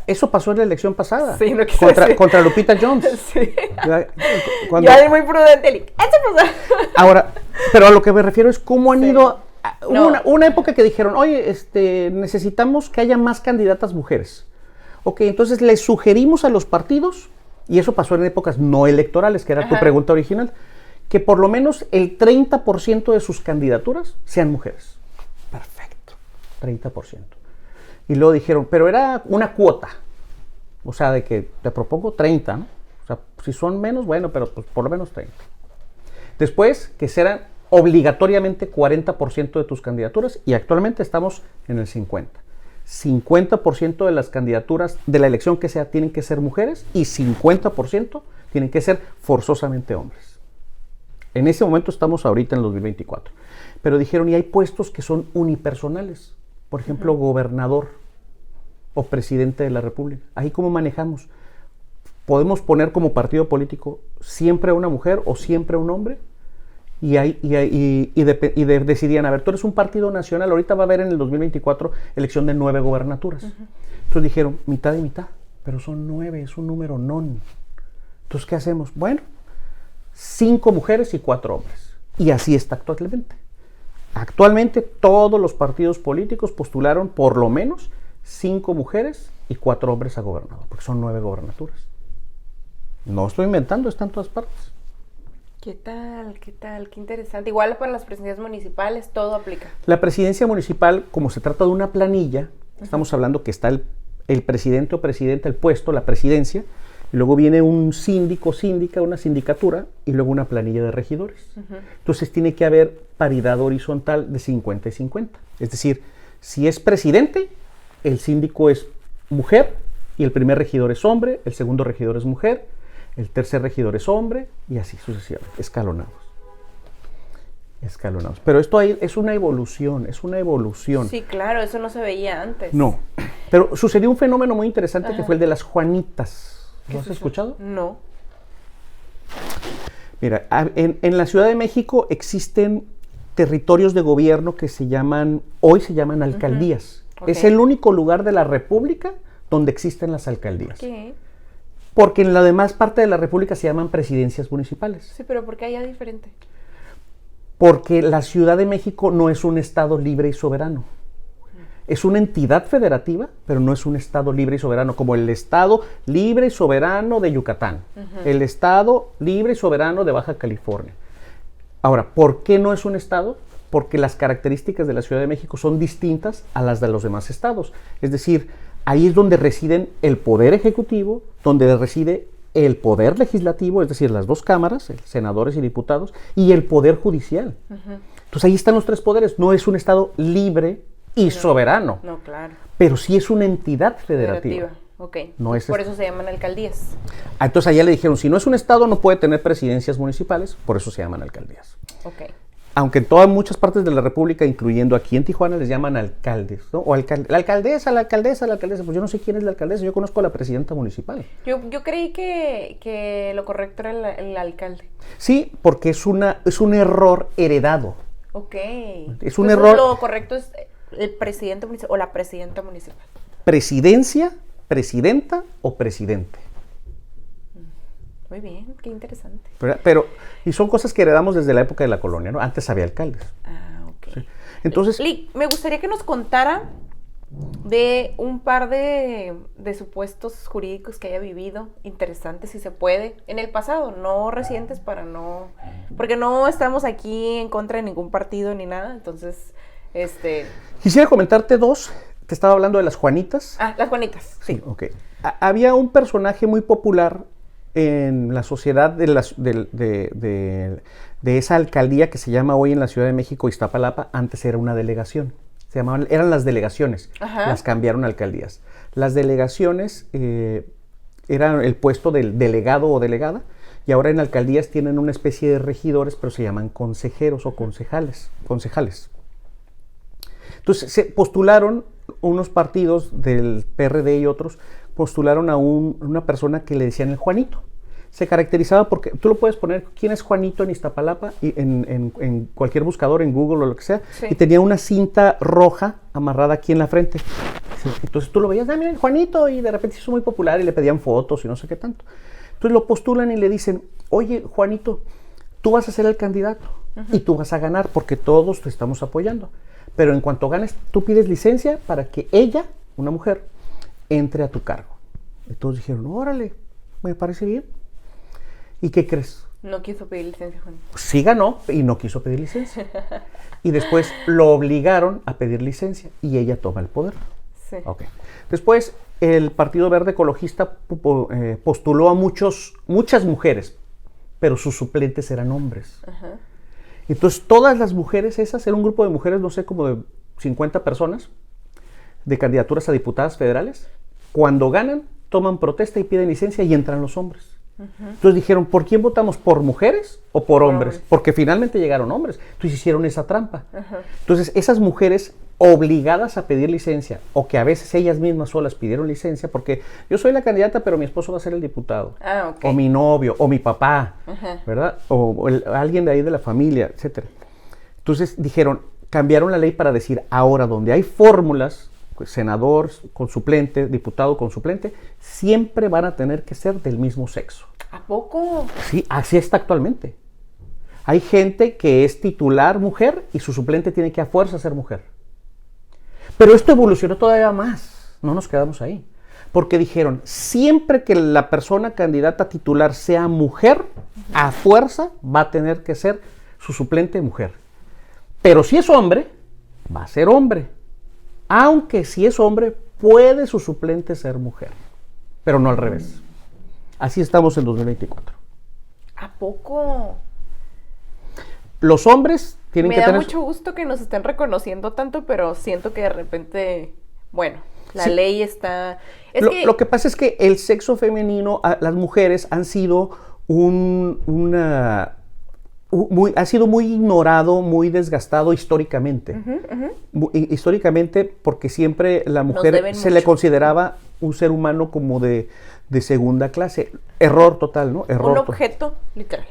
[SPEAKER 3] eso pasó en la elección pasada.
[SPEAKER 2] Sí, no quise decir.
[SPEAKER 3] contra Lupita Jones.
[SPEAKER 2] Sí.
[SPEAKER 3] Cuando-
[SPEAKER 2] Yo muy prudente, ¿eso pasa?
[SPEAKER 3] Ahora, pero a lo que me refiero es cómo han
[SPEAKER 2] Sí.
[SPEAKER 3] ido. Hubo
[SPEAKER 2] No.
[SPEAKER 3] una época que dijeron, oye, necesitamos que haya más candidatas mujeres. Ok, entonces les sugerimos a los partidos, y eso pasó en épocas no electorales, que era tu
[SPEAKER 2] Ajá.
[SPEAKER 3] pregunta original, que por lo menos el 30% de sus candidaturas sean mujeres. Perfecto, 30%. Y luego dijeron, pero era una cuota. O sea, de que te propongo 30, ¿no? O sea, si son menos, bueno, pero pues por lo menos 30. Después, que serán obligatoriamente 40% de tus candidaturas, y actualmente estamos en el 50%. 50% de las candidaturas de la elección que sea tienen que ser mujeres y 50% tienen que ser forzosamente hombres. En ese momento estamos ahorita en el 2024. Pero dijeron, y hay puestos que son unipersonales. Por ejemplo, gobernador o presidente de la República. Ahí cómo manejamos. ¿Podemos poner como partido político siempre a una mujer o siempre a un hombre? Decidían, a ver, tú eres un partido nacional, ahorita va a haber en el 2024 elección de 9 gobernaturas. Entonces dijeron, mitad y mitad, pero son 9, es un número non. Entonces, ¿qué hacemos? Bueno, 5 mujeres y 4 hombres. Y así está actualmente. Actualmente todos los partidos políticos postularon por lo menos 5 mujeres y 4 hombres a gobernador, porque son 9 gobernaturas. No estoy inventando, está en todas partes.
[SPEAKER 2] ¿Qué tal? ¿Qué tal? Qué interesante. Igual para las presidencias municipales todo aplica.
[SPEAKER 3] La presidencia municipal, como se trata de una planilla, estamos hablando que está el presidente o presidenta, el puesto, la presidencia, y luego viene un síndico, síndica, una sindicatura, y luego una planilla de regidores. Entonces tiene que haber paridad horizontal de 50 y 50. Es decir, si es presidente, el síndico es mujer, y el primer regidor es hombre, el segundo regidor es mujer, el tercer regidor es hombre, y así sucesivamente, escalonados. Pero esto es una evolución,
[SPEAKER 2] Sí, claro, eso no se veía antes.
[SPEAKER 3] No, pero sucedió un fenómeno muy interesante que
[SPEAKER 2] Ajá.
[SPEAKER 3] fue el de las Juanitas.
[SPEAKER 2] ¿Qué
[SPEAKER 3] ¿Lo
[SPEAKER 2] es
[SPEAKER 3] has
[SPEAKER 2] eso?
[SPEAKER 3] escuchado?
[SPEAKER 2] No.
[SPEAKER 3] Mira, en la Ciudad de México existen territorios de gobierno que hoy se llaman alcaldías.
[SPEAKER 2] Ok.
[SPEAKER 3] Es el único lugar de la República donde existen las alcaldías.
[SPEAKER 2] ¿Qué?
[SPEAKER 3] Porque en la demás parte de la República se llaman presidencias municipales.
[SPEAKER 2] Sí, pero ¿por qué allá diferente?
[SPEAKER 3] Porque la Ciudad de México no es un estado libre y soberano. Es una entidad federativa, pero no es un estado libre y soberano, como el estado libre y soberano de Yucatán, el estado libre y soberano de Baja California. Ahora, ¿por qué no es un estado? Porque las características de la Ciudad de México son distintas a las de los demás estados. Es decir, ahí es donde residen el poder ejecutivo, donde reside el poder legislativo, es decir, las dos cámaras, senadores y diputados, y el poder judicial. Entonces ahí están los tres poderes. No es un estado libre y soberano,
[SPEAKER 2] No, claro.
[SPEAKER 3] pero sí es una entidad federativa.
[SPEAKER 2] Ok.
[SPEAKER 3] No es
[SPEAKER 2] Por eso se llaman alcaldías.
[SPEAKER 3] Entonces allá le dijeron, si no es un estado no puede tener presidencias municipales, por eso se llaman alcaldías.
[SPEAKER 2] Ok.
[SPEAKER 3] Aunque en muchas partes de la República, incluyendo aquí en Tijuana, les llaman alcaldes, ¿no? O la alcaldesa. Pues yo no sé quién es la alcaldesa, yo conozco a la presidenta municipal.
[SPEAKER 2] Yo creí que lo correcto era el alcalde.
[SPEAKER 3] Sí, porque es un error heredado.
[SPEAKER 2] Ok.
[SPEAKER 3] Es un
[SPEAKER 2] Entonces,
[SPEAKER 3] error.
[SPEAKER 2] Lo correcto es el presidente municipal o la presidenta municipal?
[SPEAKER 3] Presidencia, presidenta o presidente.
[SPEAKER 2] Muy bien, qué interesante.
[SPEAKER 3] Pero, y son cosas que heredamos desde la época de la colonia, ¿no? Antes había alcaldes.
[SPEAKER 2] Ah, ok.
[SPEAKER 3] Sí. Entonces,
[SPEAKER 2] Me gustaría que nos contara de un par de supuestos jurídicos que haya vivido, interesantes si se puede, en el pasado, no recientes porque no estamos aquí en contra de ningún partido ni nada, entonces,
[SPEAKER 3] quisiera comentarte dos. Te estaba hablando de las Juanitas.
[SPEAKER 2] Ah, las Juanitas, sí.
[SPEAKER 3] Ok. Había un personaje muy popular en la sociedad de esa alcaldía que se llama hoy en la Ciudad de México Iztapalapa. Antes era una delegación. Eran las delegaciones.
[SPEAKER 2] Ajá.
[SPEAKER 3] Las cambiaron a alcaldías. Las delegaciones eran el puesto del delegado o delegada, y ahora en alcaldías tienen una especie de regidores, pero se llaman consejeros o concejales. Entonces se postularon unos partidos del PRD y otros, postularon a una persona que le decían el Juanito. Se caracterizaba porque tú lo puedes poner quién es Juanito en Iztapalapa y en cualquier buscador, en Google o lo que sea,
[SPEAKER 2] sí.
[SPEAKER 3] Y tenía una cinta roja amarrada aquí en la frente. Entonces tú lo veías, miren, Juanito, y de repente se hizo muy popular y le pedían fotos y no sé qué tanto. Entonces lo postulan y le dicen, oye, Juanito, tú vas a ser el candidato y tú vas a ganar porque todos te estamos apoyando. Pero en cuanto ganes, tú pides licencia para que ella, una mujer, entre a tu cargo. Y todos dijeron, órale, me parece bien. ¿Y qué crees?
[SPEAKER 2] No quiso pedir licencia, Juan.
[SPEAKER 3] Sí ganó y no quiso pedir licencia. Y después lo obligaron a pedir licencia y ella toma el poder.
[SPEAKER 2] Sí.
[SPEAKER 3] Okay. Después el Partido Verde Ecologista postuló a muchas mujeres, pero sus suplentes eran hombres.
[SPEAKER 2] Ajá.
[SPEAKER 3] Entonces todas las mujeres esas, era un grupo de mujeres, no sé, como de 50 personas, de candidaturas a diputadas federales. Cuando ganan, toman protesta y piden licencia y entran los hombres. Entonces dijeron, ¿por quién votamos? ¿Por mujeres o por hombres? Porque finalmente llegaron hombres. Entonces hicieron esa trampa. Entonces esas mujeres obligadas a pedir licencia, o que a veces ellas mismas solas pidieron licencia, porque yo soy la candidata, pero mi esposo va a ser el diputado.
[SPEAKER 2] Ah, okay.
[SPEAKER 3] O mi novio, o mi papá, ¿verdad? O alguien de ahí de la familia, etcétera. Entonces dijeron, cambiaron la ley para decir, ahora donde hay fórmulas, senador con suplente, diputado con suplente, siempre van a tener que ser del mismo sexo.
[SPEAKER 2] ¿A poco?
[SPEAKER 3] Sí, así está actualmente. Hay gente que es titular mujer y su suplente tiene que a fuerza ser mujer. Pero esto evolucionó todavía más. No nos quedamos ahí. Porque dijeron, siempre que la persona candidata titular sea mujer, a fuerza va a tener que ser su suplente mujer. Pero si es hombre, va a ser hombre. Aunque si es hombre, puede su suplente ser mujer. Pero no al revés. Así estamos en 2024.
[SPEAKER 2] ¿A poco?
[SPEAKER 3] Los hombres tienen que tener...
[SPEAKER 2] Me da mucho gusto que nos estén reconociendo tanto, pero siento que de repente, bueno, la
[SPEAKER 3] Sí.
[SPEAKER 2] ley está...
[SPEAKER 3] Lo que pasa es que el sexo femenino, las mujeres han sido ha sido muy ignorado, muy desgastado históricamente. Históricamente, porque siempre la mujer se le consideraba un ser humano como de segunda clase. Error total, ¿no? Error
[SPEAKER 2] un
[SPEAKER 3] total.
[SPEAKER 2] objeto, literal.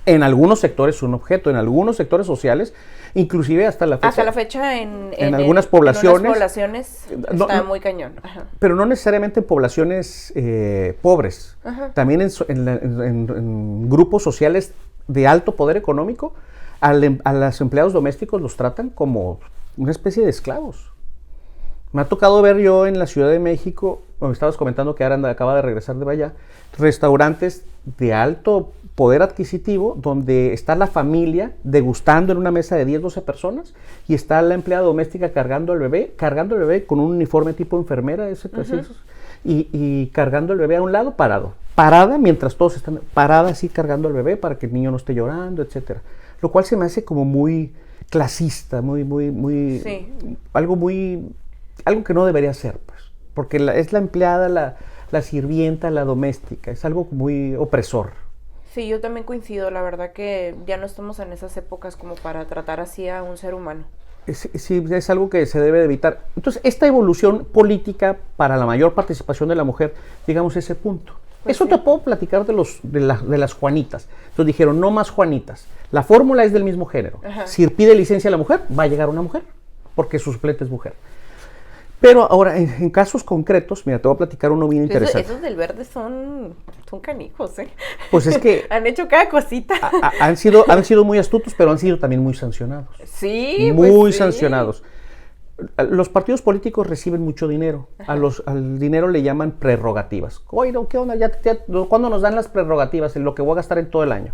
[SPEAKER 3] En algunos sectores un objeto, en algunos sectores sociales, inclusive hasta la fecha.
[SPEAKER 2] Hasta la fecha en
[SPEAKER 3] algunas poblaciones.
[SPEAKER 2] En unas poblaciones está muy cañón. Ajá.
[SPEAKER 3] Pero no necesariamente en poblaciones pobres.
[SPEAKER 2] Ajá.
[SPEAKER 3] También en grupos sociales de alto poder económico, a los empleados domésticos los tratan como una especie de esclavos. Me ha tocado ver yo en la Ciudad de México, como estabas comentando que Aranda acaba de regresar de allá, restaurantes de alto poder adquisitivo donde está la familia degustando en una mesa de 10, 12 personas y está la empleada doméstica cargando al bebé con un uniforme tipo enfermera, y cargando el bebé a un lado parada mientras todos están parada así cargando al bebé para que el niño no esté llorando, etcétera. Lo cual se me hace como muy clasista,
[SPEAKER 2] Sí.
[SPEAKER 3] algo que no debería ser, pues, porque es la empleada, la sirvienta, la doméstica, es algo muy opresor.
[SPEAKER 2] Sí, yo también coincido, la verdad que ya no estamos en esas épocas como para tratar así a un ser humano.
[SPEAKER 3] Sí, es algo que se debe de evitar. Entonces, esta evolución política para la mayor participación de la mujer, digamos ese punto.
[SPEAKER 2] Pues
[SPEAKER 3] Eso
[SPEAKER 2] sí.
[SPEAKER 3] te puedo platicar de las Juanitas. Entonces dijeron, no más Juanitas. La fórmula es del mismo género.
[SPEAKER 2] Ajá.
[SPEAKER 3] Si pide licencia la mujer, va a llegar una mujer. porque su suplente es mujer. Pero ahora, en casos concretos, mira, te voy a platicar uno bien interesante.
[SPEAKER 2] Esos del verde son canijos, ¿eh?
[SPEAKER 3] Pues es que
[SPEAKER 2] han hecho cada cosita.
[SPEAKER 3] Han sido muy astutos, pero han sido también muy sancionados.
[SPEAKER 2] Sí,
[SPEAKER 3] muy
[SPEAKER 2] sí.
[SPEAKER 3] sancionados. Los partidos políticos reciben mucho dinero. Al dinero le llaman prerrogativas. Oye, ¿qué onda? ¿Cuándo nos dan las prerrogativas? En lo que voy a gastar en todo el año.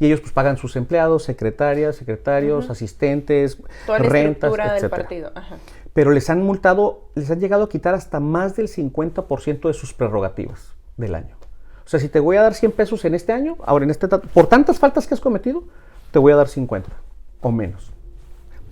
[SPEAKER 3] Y ellos pues pagan sus empleados, secretarios, asistentes,
[SPEAKER 2] toda la
[SPEAKER 3] rentas,
[SPEAKER 2] estructura del
[SPEAKER 3] etcétera.
[SPEAKER 2] partido. Ajá.
[SPEAKER 3] Pero les han multado, les han llegado a quitar hasta más del 50% de sus prerrogativas del año. O sea, si te voy a dar 100 pesos en este año, ahora por tantas faltas que has cometido, te voy a dar 50 o menos.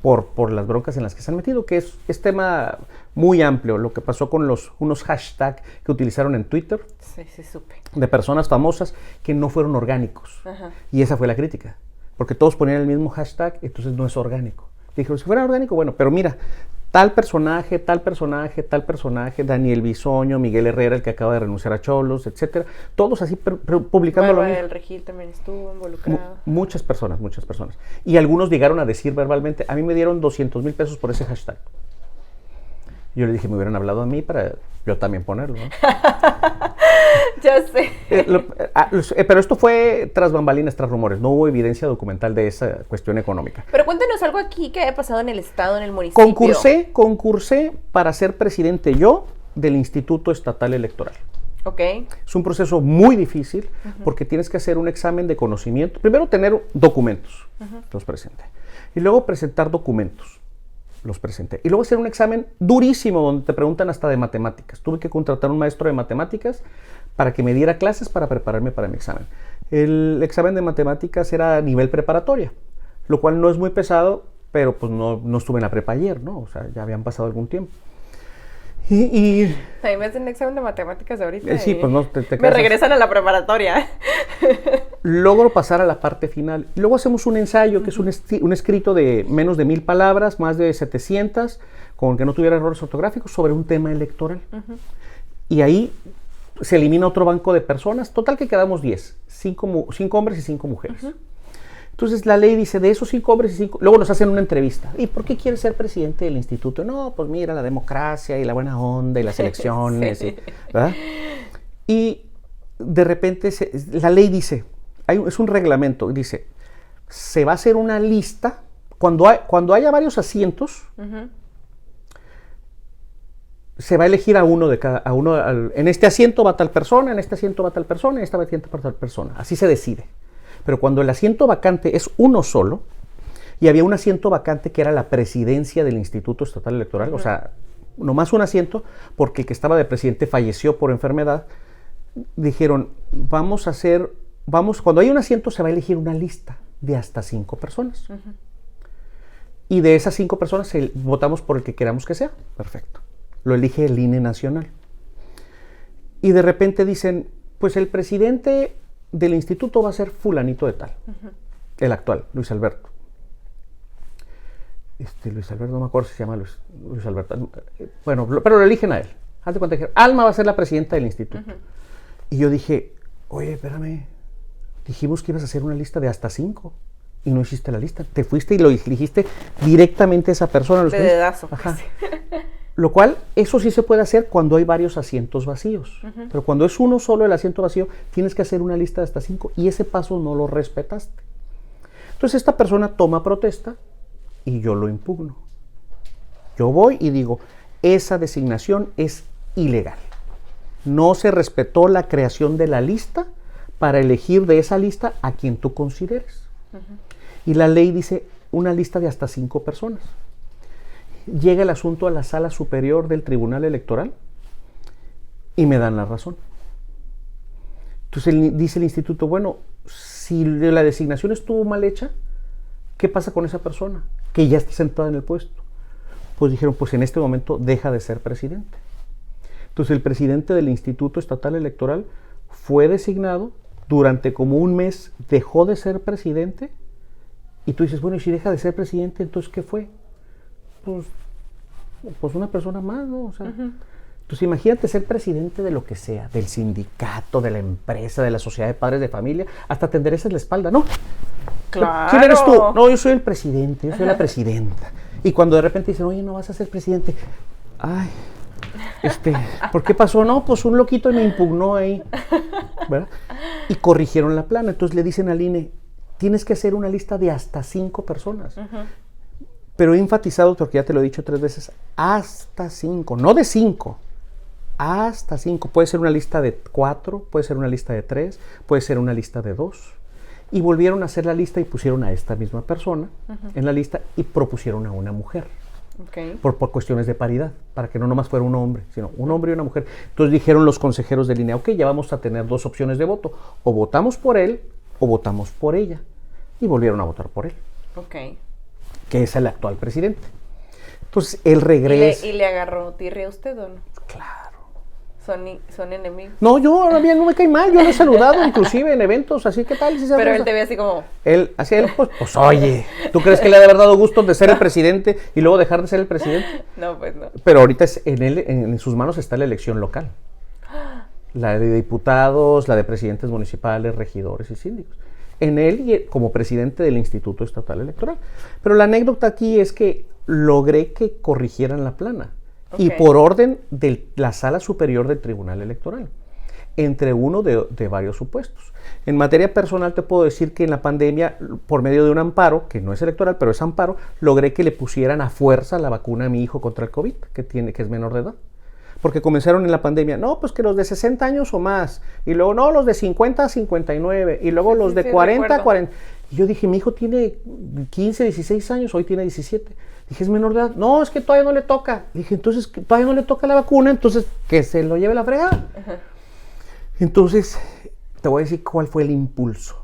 [SPEAKER 3] Por las broncas en las que se han metido, que es tema muy amplio. Lo que pasó con unos hashtags que utilizaron en Twitter.
[SPEAKER 2] Sí, supe.
[SPEAKER 3] De personas famosas que no fueron orgánicos. Ajá. Y esa fue la crítica. Porque todos ponían el mismo hashtag, entonces no es orgánico. Dijeron, si fuera orgánico, bueno, pero mira, tal personaje, Daniel Bisoño, Miguel Herrera, el que acaba de renunciar a Xolos, etcétera, todos así publicando lo mismo.
[SPEAKER 2] El Regil también estuvo involucrado.
[SPEAKER 3] Muchas personas. Y algunos llegaron a decir verbalmente, a mí me dieron 200,000 pesos por ese hashtag. Yo le dije, me hubieran hablado a mí para yo también ponerlo, ¿no?
[SPEAKER 2] Ya sé.
[SPEAKER 3] Pero esto fue tras bambalinas, tras rumores. No hubo evidencia documental de esa cuestión económica.
[SPEAKER 2] Pero cuéntanos algo aquí que haya pasado en el estado, en el municipio.
[SPEAKER 3] Concursé para ser presidente yo del Instituto Estatal Electoral.
[SPEAKER 2] Ok.
[SPEAKER 3] Es un proceso muy difícil porque tienes que hacer un examen de conocimiento. Primero tener documentos, los presenté. Y luego presentar documentos. Los presenté. Y luego hacer un examen durísimo donde te preguntan hasta de matemáticas. Tuve que contratar un maestro de matemáticas para que me diera clases para prepararme para mi examen. El examen de matemáticas era a nivel preparatoria, lo cual no es muy pesado, pero pues no estuve en la prepa ayer, ¿no? O sea, ya habían pasado algún tiempo.
[SPEAKER 2] A mí me hacen examen de matemáticas ahorita.
[SPEAKER 3] Sí, pues no, te
[SPEAKER 2] me regresan a la preparatoria.
[SPEAKER 3] Logro pasar a la parte final. Luego hacemos un ensayo, que es un escrito de menos de 1000 palabras, más de 700, con que no tuviera errores ortográficos, sobre un tema electoral. Y ahí se elimina otro banco de personas. Total que quedamos 10. 5 hombres y 5 mujeres. Entonces la ley dice, de esos 5 hombres y 5... Luego nos hacen una entrevista. ¿Y por qué quieres ser presidente del instituto? No, pues mira, la democracia y la buena onda y las elecciones. Sí. ¿Verdad? Y de repente la ley dice, es un reglamento, dice, se va a hacer una lista, cuando haya varios asientos, se va a elegir a uno de cada... en este asiento va tal persona, en este asiento va tal persona, en este asiento va tal persona. Así se decide. Pero cuando el asiento vacante es uno solo, y había un asiento vacante que era la presidencia del Instituto Estatal Electoral, o sea, nomás un asiento, porque el que estaba de presidente falleció por enfermedad, dijeron, cuando hay un asiento se va a elegir una lista de hasta 5 personas. Y de esas 5 personas votamos por el que queramos que sea. Perfecto. Lo elige el INE nacional. Y de repente dicen, pues el presidente del instituto va a ser fulanito de tal, el actual, Luis Alberto. Luis Alberto, no me acuerdo si se llama Luis Alberto. Bueno, pero lo eligen a él. Haz de cuenta que Alma va a ser la presidenta del instituto. Y yo dije, oye, espérame, dijimos que ibas a hacer una lista de hasta 5 y no hiciste la lista. Te fuiste y lo dijiste directamente a esa persona.
[SPEAKER 2] De dedazo.
[SPEAKER 3] Ajá. Lo cual, eso sí se puede hacer cuando hay varios asientos vacíos. Pero cuando es uno solo el asiento vacío, tienes que hacer una lista de hasta 5 y ese paso no lo respetaste. Entonces esta persona toma protesta y yo lo impugno. Yo voy y digo, esa designación es ilegal. No se respetó la creación de la lista para elegir de esa lista a quien tú consideres. Y la ley dice una lista de hasta 5 personas. Llega el asunto a la sala superior del Tribunal Electoral y me dan la razón. Entonces dice el instituto, bueno, si la designación estuvo mal hecha, ¿qué pasa con esa persona que ya está sentada en el puesto? Pues dijeron, pues en este momento deja de ser presidente. Entonces el presidente del Instituto Estatal Electoral fue designado, durante como un mes dejó de ser presidente, y tú dices, bueno, y si deja de ser presidente, entonces ¿qué fue? Pues una persona más, ¿no? O sea, entonces imagínate ser presidente de lo que sea, del sindicato, de la empresa, de la sociedad de padres de familia, hasta te enderezas la espalda, ¿no?
[SPEAKER 2] Claro.
[SPEAKER 3] ¿Quién eres tú? No, yo soy el presidente, yo soy la presidenta. Y cuando de repente dicen, oye, no vas a ser presidente. Ay, ¿por qué pasó? No, pues un loquito me impugnó ahí, ¿verdad? Y corrigieron la plana. Entonces le dicen al INE, tienes que hacer una lista de hasta 5 personas. Pero he enfatizado, porque ya te lo he dicho 3 veces, hasta 5, no de 5, hasta 5. Puede ser una lista de 4, puede ser una lista de 3, puede ser una lista de 2. Y volvieron a hacer la lista y pusieron a esta misma persona en la lista y propusieron a una mujer. Por cuestiones de paridad, para que no nomás fuera un hombre, sino un hombre y una mujer. Entonces dijeron los consejeros de línea, ok, ya vamos a tener 2 opciones de voto, o votamos por él o votamos por ella. Y volvieron a votar por él, que es el actual presidente. Entonces él regresa.
[SPEAKER 2] ¿Y le agarró tirria a usted o no?
[SPEAKER 3] Claro.
[SPEAKER 2] ¿Son enemigos?
[SPEAKER 3] No, yo a mí no me cae mal, yo lo he saludado inclusive en eventos, así que tal.
[SPEAKER 2] Pero él te ve así como...
[SPEAKER 3] Él, pues oye, ¿tú crees que le ha de haber dado gusto de ser el presidente y luego dejar de ser el presidente?
[SPEAKER 2] No, pues no.
[SPEAKER 3] Pero ahorita en sus manos está la elección local. La de diputados, la de presidentes municipales, regidores y síndicos. En él como presidente del Instituto Estatal Electoral. Pero la anécdota aquí es que logré que corrigieran la plana. Y por orden de la Sala Superior del Tribunal Electoral, entre uno de varios supuestos. En materia personal te puedo decir que en la pandemia, por medio de un amparo, que no es electoral, pero es amparo, logré que le pusieran a fuerza la vacuna a mi hijo contra el COVID, que es menor de edad. Porque comenzaron en la pandemia, no, pues que los de 60 años o más, y luego no, los de 50 a 59, y luego los de 40 a 40. Y yo dije, mi hijo tiene 15, 16 años, hoy tiene 17. Dije, es menor de edad. No, es que todavía no le toca. Dije, entonces, todavía no le toca la vacuna, entonces, que se lo lleve la fregada. Entonces, te voy a decir cuál fue el impulso.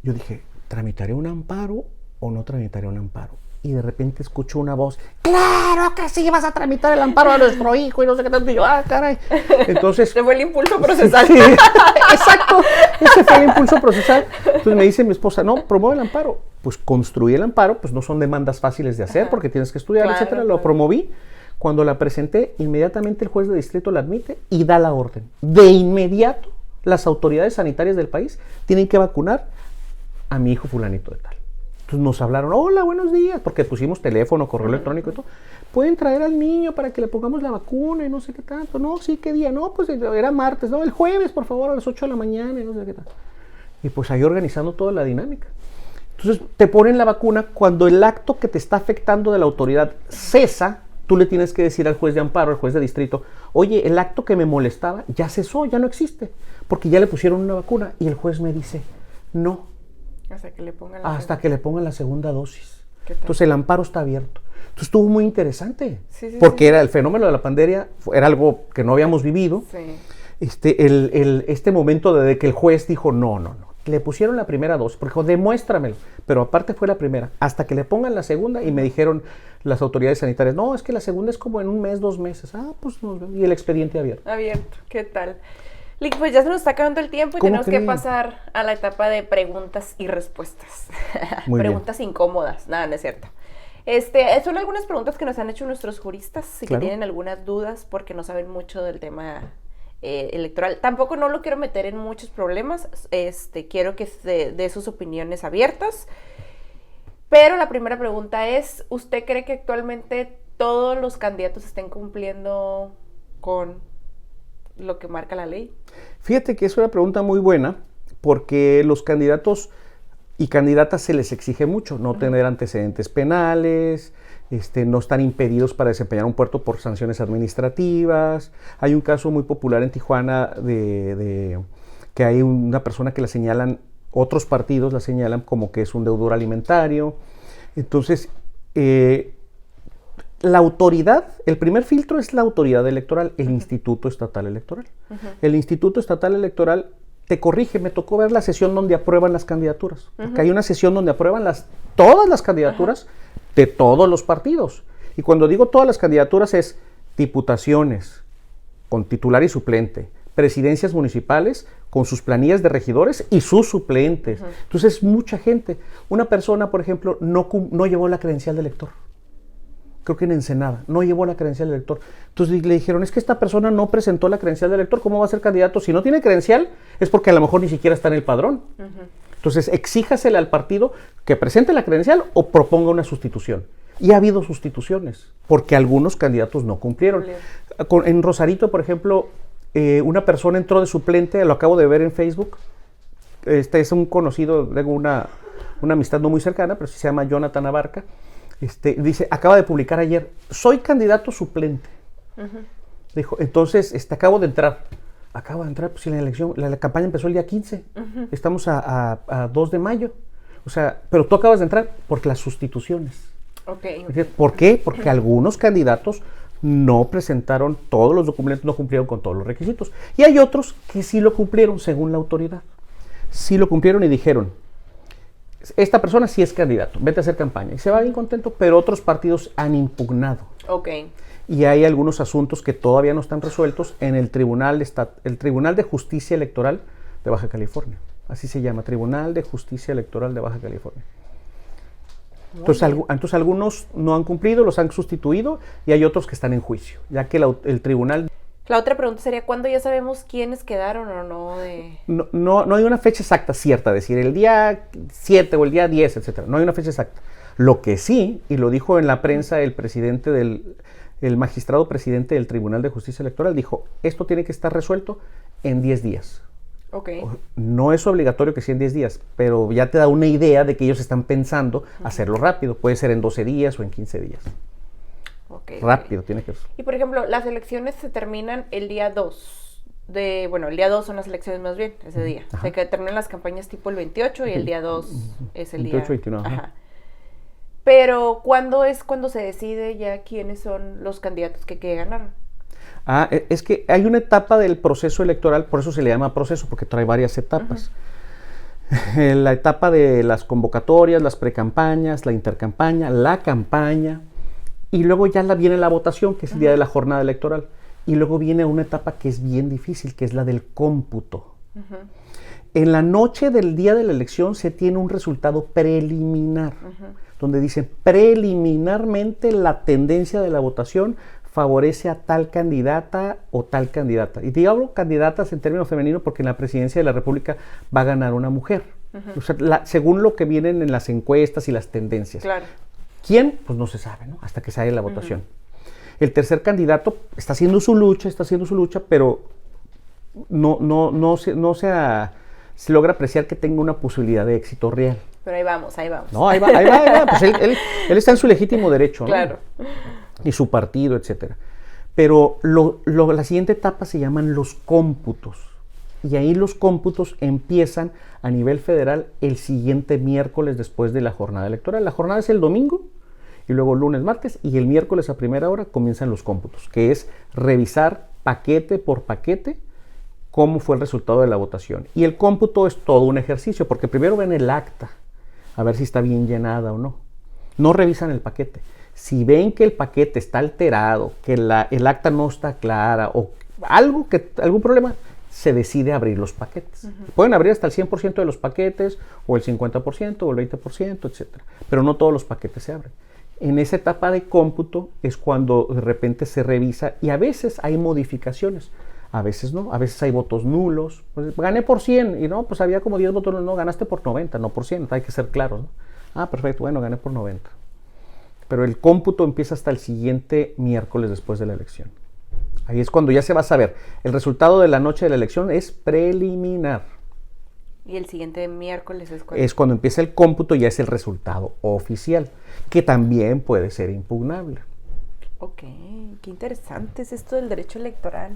[SPEAKER 3] Yo dije, ¿tramitaré un amparo o no tramitaré un amparo? Y de repente escucho una voz, ¡claro que sí vas a tramitar el amparo a nuestro hijo! Y no sé qué tanto. Y yo, caray. Entonces...
[SPEAKER 2] Ese fue el impulso procesal.
[SPEAKER 3] Sí, exacto. Ese fue el impulso procesal. Entonces me dice mi esposa, no, promueve el amparo. Pues construí el amparo, pues no son demandas fáciles de hacer porque tienes que estudiar, claro, etcétera. Lo promoví. Cuando la presenté, inmediatamente el juez de distrito la admite y da la orden. De inmediato, las autoridades sanitarias del país tienen que vacunar a mi hijo fulanito de tal. Entonces nos hablaron, hola, buenos días, porque pusimos teléfono, correo electrónico y todo. ¿Pueden traer al niño para que le pongamos la vacuna y no sé qué tanto? No, sí, ¿qué día? No, pues era martes, no, el jueves, por favor, a las 8 de la mañana y no sé qué tanto. Y pues ahí organizando toda la dinámica. Entonces te ponen la vacuna cuando el acto que te está afectando de la autoridad cesa. Tú le tienes que decir al juez de amparo, al juez de distrito, oye, el acto que me molestaba ya cesó, ya no existe, porque ya le pusieron una vacuna. Y el juez me dice, no.
[SPEAKER 2] Hasta que le pongan la segunda dosis.
[SPEAKER 3] Entonces el amparo está abierto. Entonces estuvo muy interesante,
[SPEAKER 2] sí,
[SPEAKER 3] porque era el fenómeno de la pandemia, era algo que no habíamos vivido.
[SPEAKER 2] Sí.
[SPEAKER 3] Este momento de que el juez dijo, no. Le pusieron la primera dosis, porque dijo, demuéstramelo. Pero aparte fue la primera, hasta que le pongan la segunda. Y me dijeron las autoridades sanitarias, no, es que la segunda es como en 1 mes, 2 meses. Pues no, y el expediente abierto.
[SPEAKER 2] Abierto, ¿qué tal? Lick, pues ya se nos está acabando el tiempo y tenemos que pasar a la etapa de preguntas y respuestas. Preguntas incómodas, nada, no es cierto. Son algunas preguntas que nos han hecho nuestros juristas, si claro, que tienen algunas dudas porque no saben mucho del tema electoral. Tampoco no lo quiero meter en muchos problemas, quiero que dé sus opiniones abiertas. Pero la primera pregunta es, ¿usted cree que actualmente todos los candidatos estén cumpliendo con lo que marca la ley?
[SPEAKER 3] Fíjate que es una pregunta muy buena, porque los candidatos y candidatas se les exige mucho, no tener antecedentes penales, no están impedidos para desempeñar un puesto por sanciones administrativas. Hay un caso muy popular en Tijuana de que hay una persona que la señalan, otros partidos la señalan como que es un deudor alimentario. Entonces, la autoridad, el primer filtro es la autoridad electoral, el Instituto Estatal Electoral. El Instituto Estatal Electoral te corrige, me tocó ver la sesión donde aprueban las candidaturas, porque hay una sesión donde aprueban todas las candidaturas de todos los partidos. Y cuando digo todas las candidaturas es diputaciones con titular y suplente, presidencias municipales con sus planillas de regidores y sus suplentes. Entonces, mucha gente. Una persona, por ejemplo, no llevó la credencial de elector. Creo que en Ensenada, no llevó la credencial de elector. Entonces le dijeron, es que esta persona no presentó la credencial de elector, ¿cómo va a ser candidato? Si no tiene credencial, es porque a lo mejor ni siquiera está en el padrón. Entonces, exíjasele al partido que presente la credencial o proponga una sustitución. Y ha habido sustituciones, porque algunos candidatos no cumplieron. En Rosarito, por ejemplo, una persona entró de suplente, lo acabo de ver en Facebook. Este es un conocido, tengo una amistad no muy cercana, pero sí se llama Jonathan Abarca. Dice, acaba de publicar ayer, soy candidato suplente. Dijo, entonces, acabo de entrar, pues si la elección, la campaña empezó el día 15, estamos a 2 de mayo, o sea, pero tú acabas de entrar porque las sustituciones.
[SPEAKER 2] Okay.
[SPEAKER 3] ¿Por qué? Porque algunos candidatos no presentaron todos los documentos, no cumplieron con todos los requisitos. Y hay otros que sí lo cumplieron según la autoridad. Sí lo cumplieron y dijeron, esta persona sí es candidato, vete a hacer campaña. Y se va bien contento, pero otros partidos han impugnado.
[SPEAKER 2] Okay.
[SPEAKER 3] Y hay algunos asuntos que todavía no están resueltos en el Tribunal de Justicia Electoral de Baja California. Así se llama, Tribunal de Justicia Electoral de Baja California. Entonces algunos no han cumplido, los han sustituido y hay otros que están en juicio, ya que el tribunal...
[SPEAKER 2] La otra pregunta sería, ¿cuándo ya sabemos quiénes quedaron o no?
[SPEAKER 3] No hay una fecha exacta, cierta, decir el día 7 o el día 10, etcétera. No hay una fecha exacta. Lo que sí, y lo dijo en la prensa el magistrado presidente del Tribunal de Justicia Electoral, dijo, esto tiene que estar resuelto en 10 días.
[SPEAKER 2] Okay.
[SPEAKER 3] No es obligatorio que sea en 10 días, pero ya te da una idea de que ellos están pensando hacerlo rápido. Puede ser en 12 días o en 15 días.
[SPEAKER 2] Okay,
[SPEAKER 3] rápido, tiene que ser.
[SPEAKER 2] Y por ejemplo, las elecciones se terminan el día 2. El día 2 son las elecciones más bien, ese día.
[SPEAKER 3] Ajá.
[SPEAKER 2] O sea, que terminan las campañas tipo el 28 y el día 2 es el
[SPEAKER 3] 28,
[SPEAKER 2] día...
[SPEAKER 3] 29, ajá.
[SPEAKER 2] Ajá. Pero, ¿cuándo es cuando se decide ya quiénes son los candidatos que ganaron?
[SPEAKER 3] Es que hay una etapa del proceso electoral, por eso se le llama proceso, porque trae varias etapas. La etapa de las convocatorias, las precampañas, la intercampaña, la campaña, y luego ya viene la votación, que es el día de la jornada electoral. Y luego viene una etapa que es bien difícil, que es la del cómputo. En la noche del día de la elección se tiene un resultado preliminar, donde dice preliminarmente la tendencia de la votación favorece a tal candidata o tal candidata. Y digo candidatas en términos femeninos porque en la presidencia de la República va a ganar una mujer. O sea, según lo que vienen en las encuestas y las tendencias.
[SPEAKER 2] Claro.
[SPEAKER 3] ¿Quién? Pues no se sabe, ¿no? Hasta que sale la votación. El tercer candidato está haciendo su lucha, pero no se logra apreciar que tenga una posibilidad de éxito real.
[SPEAKER 2] Pero ahí vamos.
[SPEAKER 3] No, ahí va. Pues él está en su legítimo derecho, ¿no?
[SPEAKER 2] Claro.
[SPEAKER 3] Y su partido, etcétera. Pero la siguiente etapa se llaman los cómputos. Y ahí los cómputos empiezan a nivel federal el siguiente miércoles después de la jornada electoral. La jornada es el domingo, y luego lunes, martes, y el miércoles a primera hora comienzan los cómputos, que es revisar paquete por paquete cómo fue el resultado de la votación. Y el cómputo es todo un ejercicio, porque primero ven el acta, a ver si está bien llenada o no. No revisan el paquete. Si ven que el paquete está alterado, que el acta no está clara o algún problema, se decide abrir los paquetes. Pueden abrir hasta el 100% de los paquetes, o el 50%, o el 20%, etcétera. Pero no todos los paquetes se abren. En esa etapa de cómputo es cuando de repente se revisa y a veces hay modificaciones. A veces no, a veces hay votos nulos. Pues, gané por 100 y no, pues había como 10 votos nulos. No, ganaste por 90, no por 100, hay que ser claros, ¿no? Ah, perfecto, bueno, gané por 90. Pero el cómputo empieza hasta el siguiente miércoles después de la elección. Ahí es cuando ya se va a saber. El resultado de la noche de la elección es preliminar.
[SPEAKER 2] Y el siguiente miércoles
[SPEAKER 3] es cuando empieza el cómputo y ya es el resultado oficial, que también puede ser impugnable.
[SPEAKER 2] Ok, qué interesante es esto del derecho electoral.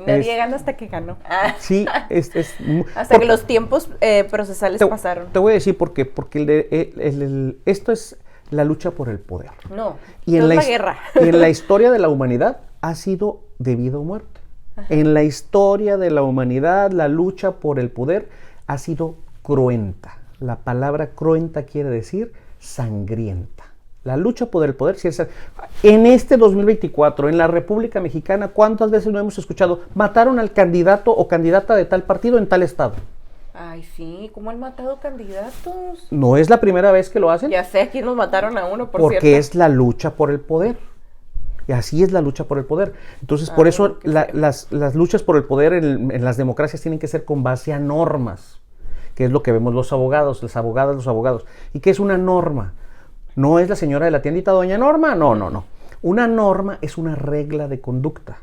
[SPEAKER 2] Nadie gana hasta que ganó.
[SPEAKER 3] Sí,
[SPEAKER 2] hasta que los tiempos procesales pasaron.
[SPEAKER 3] Te voy a decir por qué. Porque esto es la lucha por el poder.
[SPEAKER 2] No,
[SPEAKER 3] y
[SPEAKER 2] es la guerra.
[SPEAKER 3] Y en la historia de la humanidad ha sido de vida o muerte. Ajá. En la historia de la humanidad, la lucha por el poder ha sido cruenta. La palabra cruenta quiere decir sangrienta. La lucha por el poder, si es... En este 2024, en la República Mexicana, ¿cuántas veces no hemos escuchado? Mataron al candidato o candidata de tal partido en tal estado.
[SPEAKER 2] Ay, sí, ¿cómo han matado candidatos?
[SPEAKER 3] No es la primera vez que lo hacen.
[SPEAKER 2] Ya sé, aquí nos mataron a uno,
[SPEAKER 3] porque es la lucha por el poder. Y así es la lucha por el poder. Entonces, por eso las luchas por el poder en las democracias tienen que ser con base a normas, que es lo que vemos los abogados, las abogadas, los abogados. ¿Y qué es una norma? No es la señora de la tiendita, doña Norma, no. Una norma es una regla de conducta.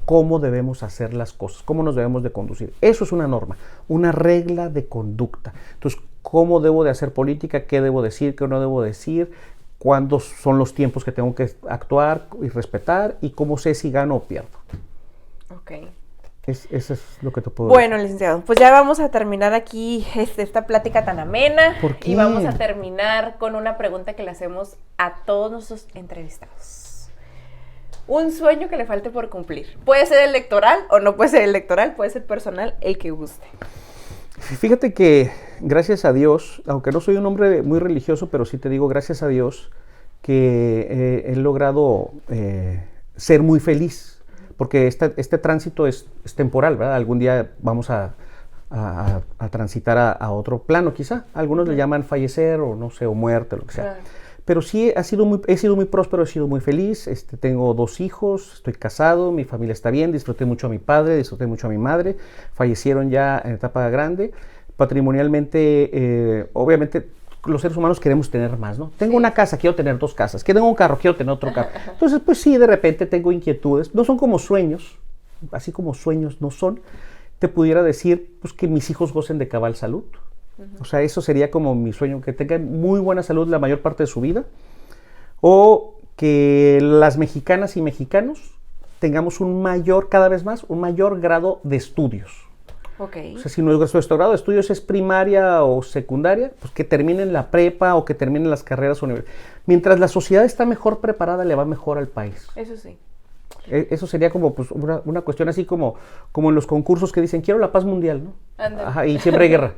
[SPEAKER 3] Cómo debemos hacer las cosas, cómo nos debemos de conducir. Eso es una norma, una regla de conducta. Entonces, ¿cómo debo de hacer política? ¿Qué debo decir? ¿Qué no debo decir? ¿Cuándo son los tiempos que tengo que actuar y respetar? ¿Y cómo sé si gano o pierdo?
[SPEAKER 2] Ok.
[SPEAKER 3] Eso es lo que te puedo decir.
[SPEAKER 2] Bueno, licenciado, pues ya vamos a terminar aquí esta plática tan amena.
[SPEAKER 3] ¿Por qué?
[SPEAKER 2] Y vamos a terminar con una pregunta que le hacemos a todos nuestros entrevistados. Un sueño que le falte por cumplir. Puede ser electoral o no puede ser electoral, puede ser personal, el que guste.
[SPEAKER 3] Fíjate que gracias a Dios, aunque no soy un hombre muy religioso, pero sí te digo gracias a Dios que he logrado ser muy feliz, porque este tránsito es temporal, ¿verdad? Algún día vamos a transitar a otro plano quizá. Algunos le llaman fallecer o no sé, o muerte, lo que sea.
[SPEAKER 2] Claro.
[SPEAKER 3] Pero sí he sido muy próspero, he sido muy feliz. Tengo 2 hijos, estoy casado, mi familia está bien, disfruté mucho a mi padre, disfruté mucho a mi madre, fallecieron ya en etapa grande. Patrimonialmente, obviamente, los seres humanos queremos tener más, ¿no? Tengo una casa, quiero tener 2 casas, que tengo un carro, quiero tener otro carro. Entonces, pues sí, de repente tengo inquietudes, no son como sueños, así como sueños no son. Te pudiera decir, pues, que mis hijos gocen de cabal salud. O sea, eso sería como mi sueño, que tengan muy buena salud la mayor parte de su vida, o que las mexicanas y mexicanos tengamos cada vez más, un mayor grado de estudios.
[SPEAKER 2] Ok.
[SPEAKER 3] O sea, si nuestro grado de estudios es primaria o secundaria, pues que terminen la prepa o que terminen las carreras universitarias. Mientras la sociedad está mejor preparada, le va mejor al país.
[SPEAKER 2] Eso sí.
[SPEAKER 3] Eso sería como pues, una cuestión así como en los concursos que dicen, quiero la paz mundial, ¿no? Ajá, y siempre hay guerra.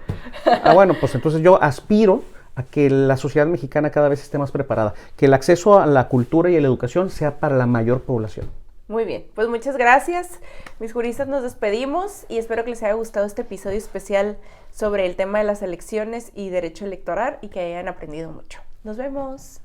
[SPEAKER 3] Bueno, pues entonces yo aspiro a que la sociedad mexicana cada vez esté más preparada, que el acceso a la cultura y a la educación sea para la mayor población.
[SPEAKER 2] Muy bien, pues muchas gracias. Mis juristas, nos despedimos y espero que les haya gustado este episodio especial sobre el tema de las elecciones y derecho electoral y que hayan aprendido mucho. Nos vemos.